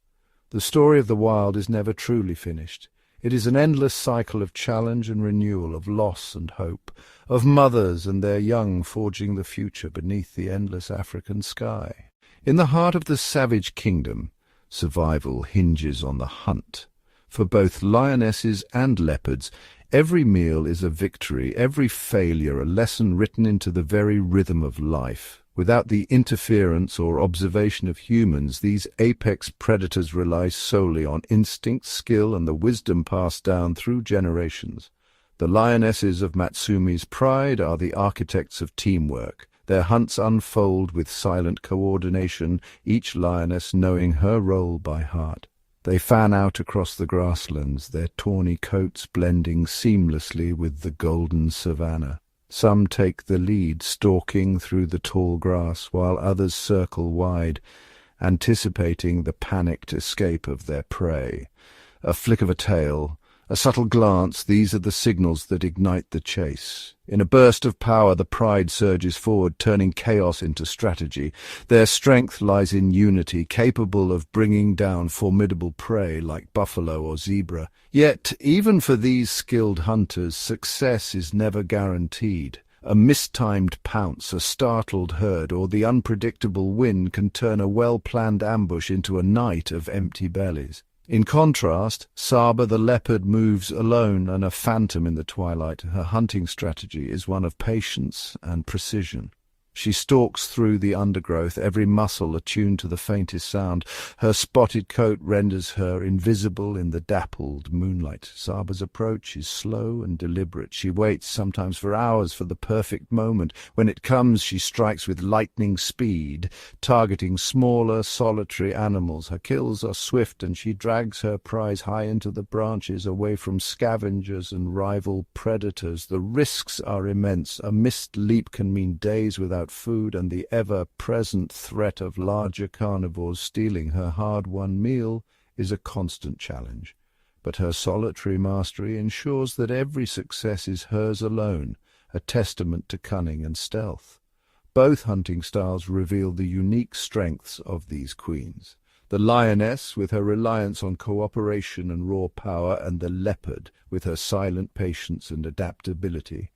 The story of the wild is never truly finished. It is an endless cycle of challenge and renewal, of loss and hope, of mothers and their young forging the future beneath the endless African sky. In the heart of the savage kingdom, survival hinges on the hunt. For both lionesses and leopards, every meal is a victory, every failure a lesson written into the very rhythm of life. Without the interference or observation of humans, these apex predators rely solely on instinct, skill, and the wisdom passed down through generations. The lionesses of Matsumi's Pride are the architects of teamwork. Their hunts unfold with silent coordination, each lioness knowing her role by heart. They fan out across the grasslands, their tawny coats blending seamlessly with the golden savanna. Some take the lead, stalking through the tall grass, while others circle wide, anticipating the panicked escape of their prey. A flick of a tail, a subtle glance, these are the signals that ignite the chase. In a burst of power, the Pride surges forward, turning chaos into strategy. Their strength lies in unity, capable of bringing down formidable prey like buffalo or zebra. Yet, even for these skilled hunters, success is never guaranteed. A mistimed pounce, a startled herd, or the unpredictable wind can turn a well-planned ambush into a night of empty bellies. In contrast, Saba the leopard moves alone and a phantom in the twilight. Her hunting strategy is one of patience and precision. She stalks through the undergrowth, every muscle attuned to the faintest sound. Her spotted coat renders her invisible in the dappled moonlight. Saba's approach is slow and deliberate. She waits, sometimes for hours, for the perfect moment. When it comes, she strikes with lightning speed, targeting smaller, solitary animals. Her kills are swift, and she drags her prize high into the branches, away from scavengers and rival predators. The risks are immense. A missed leap can mean days without food, and the ever-present threat of larger carnivores stealing her hard-won meal is a constant challenge. But her solitary mastery ensures that every success is hers alone, a testament to cunning and stealth. Both hunting styles reveal the unique strengths of these queens. The lioness, with her reliance on cooperation and raw power, and the leopard, with her silent patience and adaptability.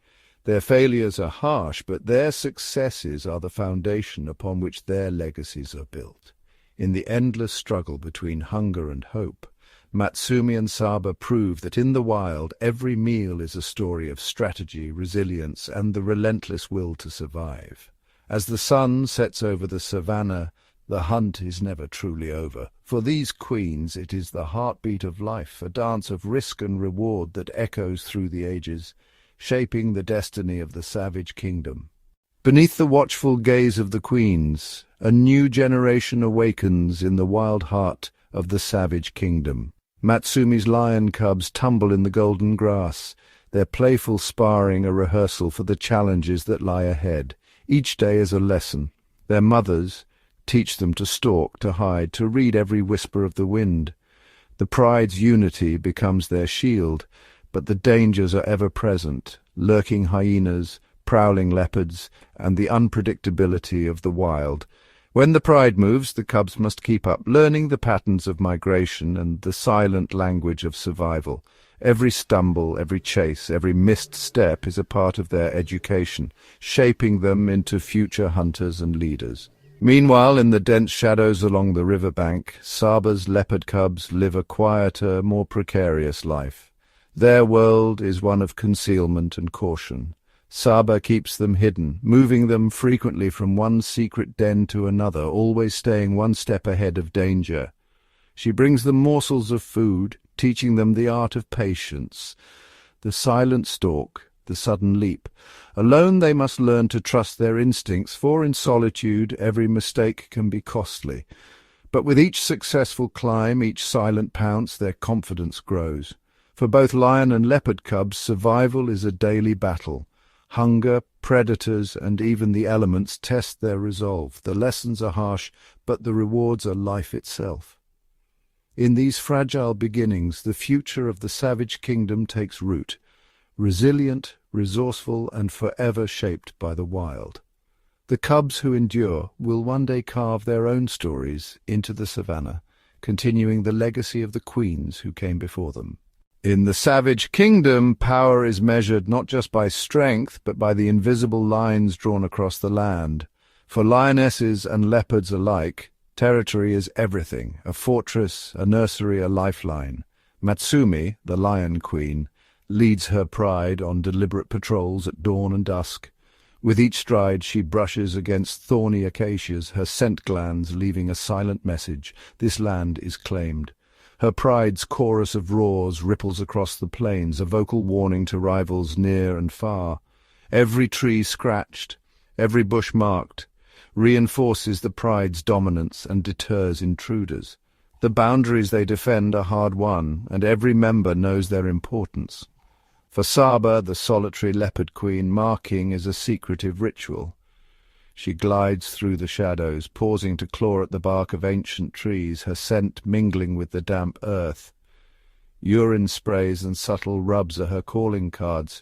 Their failures are harsh, but their successes are the foundation upon which their legacies are built. In the endless struggle between hunger and hope, Matsumi and Saba prove that in the wild every meal is a story of strategy, resilience, and the relentless will to survive. As the sun sets over the savannah, the hunt is never truly over. For these queens it is the heartbeat of life, a dance of risk and reward that echoes through the ages, shaping the destiny of the savage kingdom. Beneath the watchful gaze of the queens, a new generation awakens in the wild heart of the savage kingdom. Matsumi's lion cubs tumble in the golden grass, their playful sparring a rehearsal for the challenges that lie ahead. Each day is a lesson. Their mothers teach them to stalk, to hide, to read every whisper of the wind. The Pride's unity becomes their shield, but the dangers are ever present, lurking hyenas, prowling leopards, and the unpredictability of the wild. When the Pride moves, the cubs must keep up, learning the patterns of migration and the silent language of survival. Every stumble, every chase, every missed step is a part of their education, shaping them into future hunters and leaders. Meanwhile, in the dense shadows along the riverbank, Saba's leopard cubs live a quieter, more precarious life. Their world is one of concealment and caution. Saba keeps them hidden, moving them frequently from one secret den to another, always staying one step ahead of danger. She brings them morsels of food, teaching them the art of patience, the silent stalk, the sudden leap. Alone they must learn to trust their instincts, for in solitude every mistake can be costly. But with each successful climb, each silent pounce, their confidence grows. For both lion and leopard cubs, survival is a daily battle. Hunger, predators, and even the elements test their resolve. The lessons are harsh, but the rewards are life itself. In these fragile beginnings, the future of the savage kingdom takes root, resilient, resourceful, and forever shaped by the wild. The cubs who endure will one day carve their own stories into the savannah, continuing the legacy of the queens who came before them. In the savage kingdom, power is measured not just by strength, but by the invisible lines drawn across the land. For lionesses and leopards alike, territory is everything: a fortress, a nursery, a lifeline. Matsumi, the lion queen, leads her pride on deliberate patrols at dawn and dusk. With each stride she brushes against thorny acacias, her scent glands leaving a silent message: this land is claimed. Her pride's chorus of roars ripples across the plains, a vocal warning to rivals near and far. Every tree scratched, every bush marked, reinforces the pride's dominance and deters intruders. The boundaries they defend are hard won, and every member knows their importance. For Saba, the solitary leopard queen, marking is a secretive ritual. She glides through the shadows, pausing to claw at the bark of ancient trees, her scent mingling with the damp earth. Urine sprays and subtle rubs are her calling cards,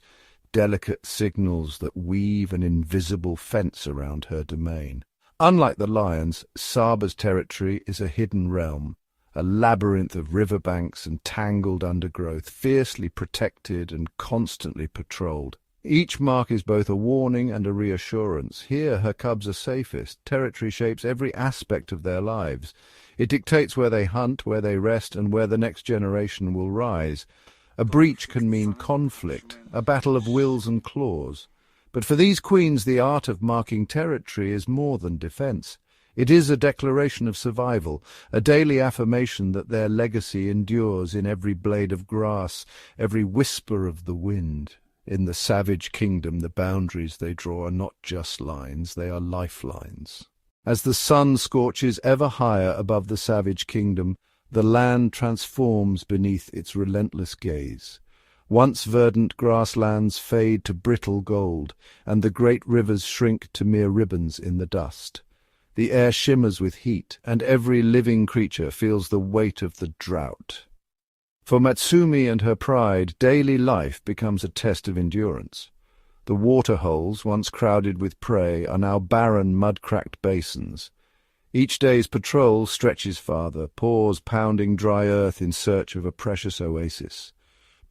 delicate signals that weave an invisible fence around her domain. Unlike the lions, Saba's territory is a hidden realm, a labyrinth of riverbanks and tangled undergrowth, fiercely protected and constantly patrolled. Each mark is both a warning and a reassurance. Here her cubs are safest. Territory shapes every aspect of their lives. It dictates where they hunt, where they rest, and where the next generation will rise. A breach can mean conflict, a battle of wills and claws. But for these queens, the art of marking territory is more than defense. It is a declaration of survival, a daily affirmation that their legacy endures in every blade of grass, every whisper of the wind. In the savage kingdom, the boundaries they draw are not just lines, they are lifelines. As the sun scorches ever higher above the savage kingdom, the land transforms beneath its relentless gaze. Once verdant grasslands fade to brittle gold, and the great rivers shrink to mere ribbons in the dust. The air shimmers with heat, and every living creature feels the weight of the drought. For Matsumi and her pride, daily life becomes a test of endurance. The waterholes, once crowded with prey, are now barren, mud-cracked basins. Each day's patrol stretches farther, paws pounding dry earth in search of a precious oasis.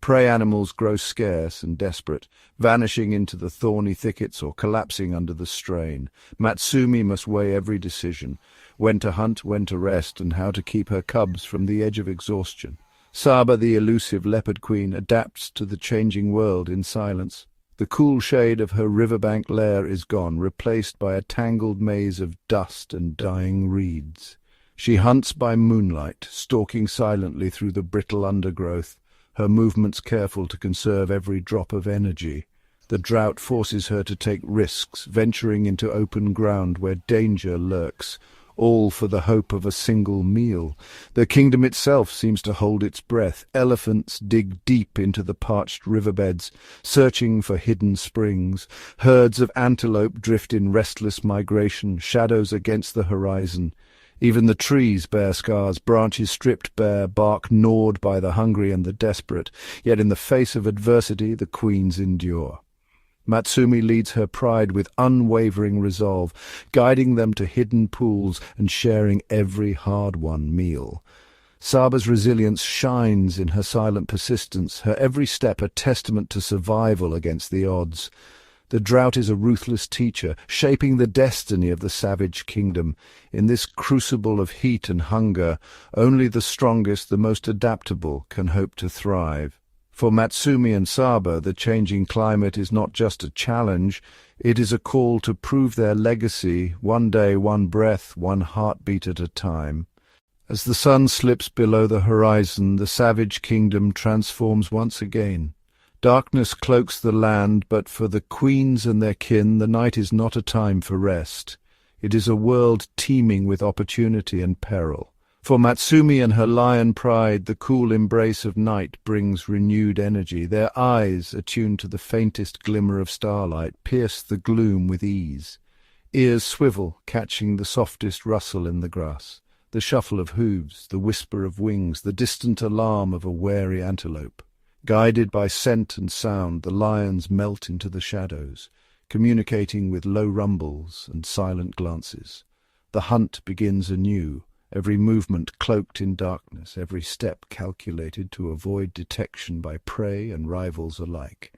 Prey animals grow scarce and desperate, vanishing into the thorny thickets or collapsing under the strain. Matsumi must weigh every decision: when to hunt, when to rest, and how to keep her cubs from the edge of exhaustion. Saba, the elusive leopard queen, adapts to the changing world in silence. The cool shade of her riverbank lair is gone, replaced by a tangled maze of dust and dying reeds. She hunts by moonlight, stalking silently through the brittle undergrowth, her movements careful to conserve every drop of energy. The drought forces her to take risks, venturing into open ground where danger lurks, all for the hope of a single meal. The kingdom itself seems to hold its breath. Elephants dig deep into the parched riverbeds, searching for hidden springs. Herds of antelope drift in restless migration, shadows against the horizon. Even the trees bear scars, branches stripped bare, bark gnawed by the hungry and the desperate. Yet in the face of adversity, the queens endure. Matsumi leads her pride with unwavering resolve, guiding them to hidden pools and sharing every hard-won meal. Saba's resilience shines in her silent persistence, her every step a testament to survival against the odds. The drought is a ruthless teacher, shaping the destiny of the savage kingdom. In this crucible of heat and hunger, only the strongest, the most adaptable, can hope to thrive. For Matsumi and Saba, the changing climate is not just a challenge, it is a call to prove their legacy, one day, one breath, one heartbeat at a time. As the sun slips below the horizon, the savage kingdom transforms once again. Darkness cloaks the land, but for the queens and their kin, the night is not a time for rest. It is a world teeming with opportunity and peril. For Matsumi and her lion pride, the cool embrace of night brings renewed energy. Their eyes, attuned to the faintest glimmer of starlight, pierce the gloom with ease. Ears swivel, catching the softest rustle in the grass, the shuffle of hooves, the whisper of wings, the distant alarm of a wary antelope. Guided by scent and sound, the lions melt into the shadows, communicating with low rumbles and silent glances. The hunt begins anew, every movement cloaked in darkness, every step calculated to avoid detection by prey and rivals alike.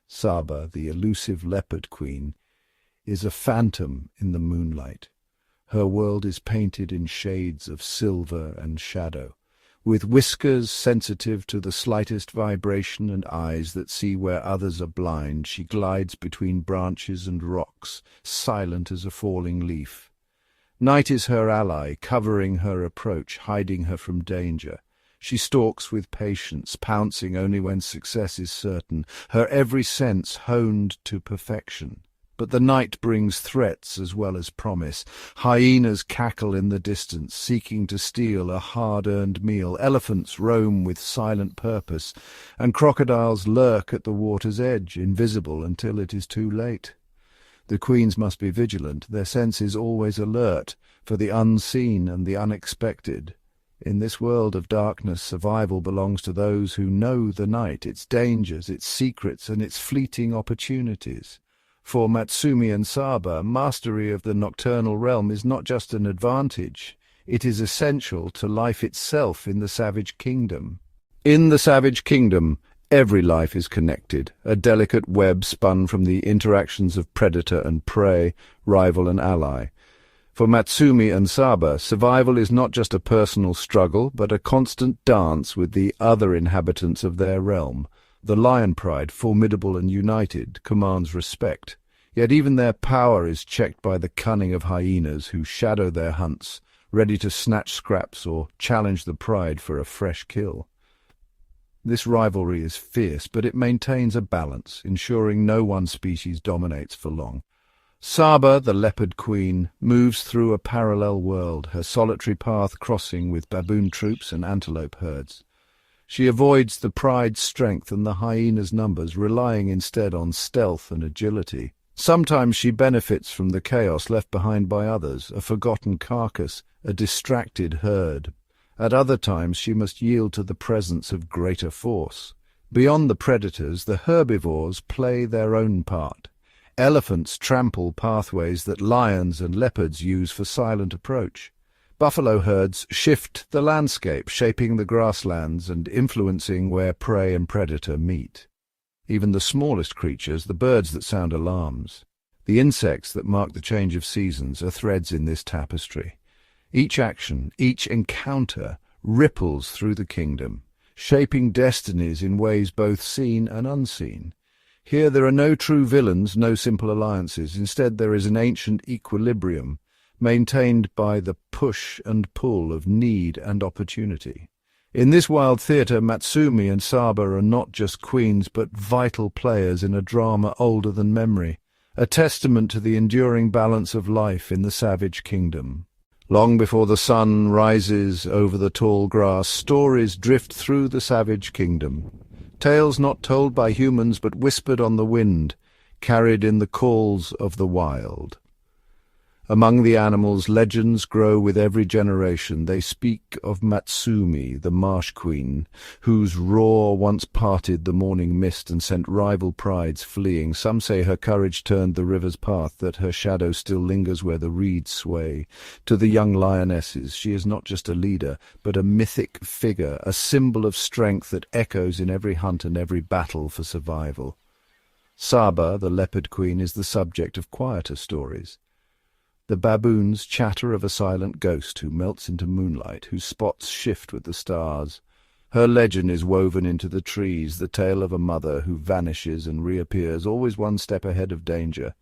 Saba, the elusive leopard queen, is a phantom in the moonlight. Her world is painted in shades of silver and shadow, with whiskers sensitive to the slightest vibration and eyes that see where others are blind. She glides between branches and rocks, silent as a falling leaf. Night is her ally, covering her approach, hiding her from danger. She stalks with patience, pouncing only when success is certain, her every sense honed to perfection. But the night brings threats as well as promise. Hyenas cackle in the distance, seeking to steal a hard-earned meal. Elephants roam with silent purpose, and crocodiles lurk at the water's edge, invisible until it is too late. The queens must be vigilant, their senses always alert, for the unseen and the unexpected. In this world of darkness, survival belongs to those who know the night, its dangers, its secrets, and its fleeting opportunities. For Matsumi and Saba, mastery of the nocturnal realm is not just an advantage, it is essential to life itself in the savage kingdom. In the savage kingdom, every life is connected, a delicate web spun from the interactions of predator and prey, rival and ally. For Matsumi and Saba, survival is not just a personal struggle, but a constant dance with the other inhabitants of their realm. The lion pride, formidable and united, commands respect. Yet even their power is checked by the cunning of hyenas who shadow their hunts, ready to snatch scraps or challenge the pride for a fresh kill. This rivalry is fierce, but it maintains a balance, ensuring no one species dominates for long. Saba, the leopard queen, moves through a parallel world, her solitary path crossing with baboon troops and antelope herds. She avoids the pride's strength and the hyena's numbers, relying instead on stealth and agility. Sometimes she benefits from the chaos left behind by others, a forgotten carcass, a distracted herd. At other times she must yield to the presence of greater force. Beyond the predators, the herbivores play their own part. Elephants trample pathways that lions and leopards use for silent approach. Buffalo herds shift the landscape, shaping the grasslands and influencing where prey and predator meet. Even the smallest creatures, the birds that sound alarms, the insects that mark the change of seasons, are threads in this tapestry. Each action, each encounter, ripples through the kingdom, shaping destinies in ways both seen and unseen. Here there are no true villains, no simple alliances. Instead there is an ancient equilibrium, maintained by the push and pull of need and opportunity. In this wild theatre, Matsumi and Saba are not just queens, but vital players in a drama older than memory, a testament to the enduring balance of life in the savage kingdom. Long before the sun rises over the tall grass, stories drift through the savage kingdom. Tales not told by humans, but whispered on the wind, carried in the calls of the wild. Among the animals, legends grow with every generation. They speak of Matsumi, the marsh queen, whose roar once parted the morning mist and sent rival prides fleeing. Some say her courage turned the river's path, that her shadow still lingers where the reeds sway. To the young lionesses, she is not just a leader, but a mythic figure, a symbol of strength that echoes in every hunt and every battle for survival. Saba, the leopard queen, is the subject of quieter stories. The baboons chatter of a silent ghost who melts into moonlight, whose spots shift with the stars. Her legend is woven into the trees, the tale of a mother who vanishes and reappears, always one step ahead of danger.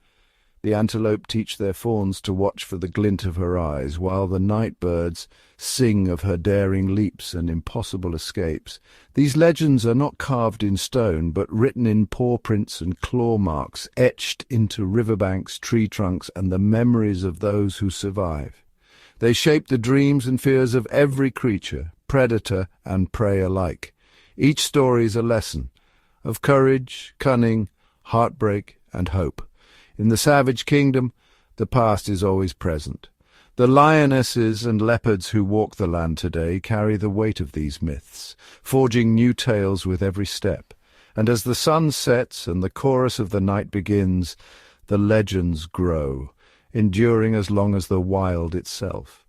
The antelope teach their fawns to watch for the glint of her eyes, while the night birds sing of her daring leaps and impossible escapes. These legends are not carved in stone, but written in pawprints and claw marks, etched into riverbanks, tree trunks, and the memories of those who survive. They shape the dreams and fears of every creature, predator and prey alike. Each story is a lesson of courage, cunning, heartbreak, and hope. In the savage kingdom, the past is always present. The lionesses and leopards who walk the land today carry the weight of these myths, forging new tales with every step. And as the sun sets and the chorus of the night begins, the legends grow, enduring as long as the wild itself.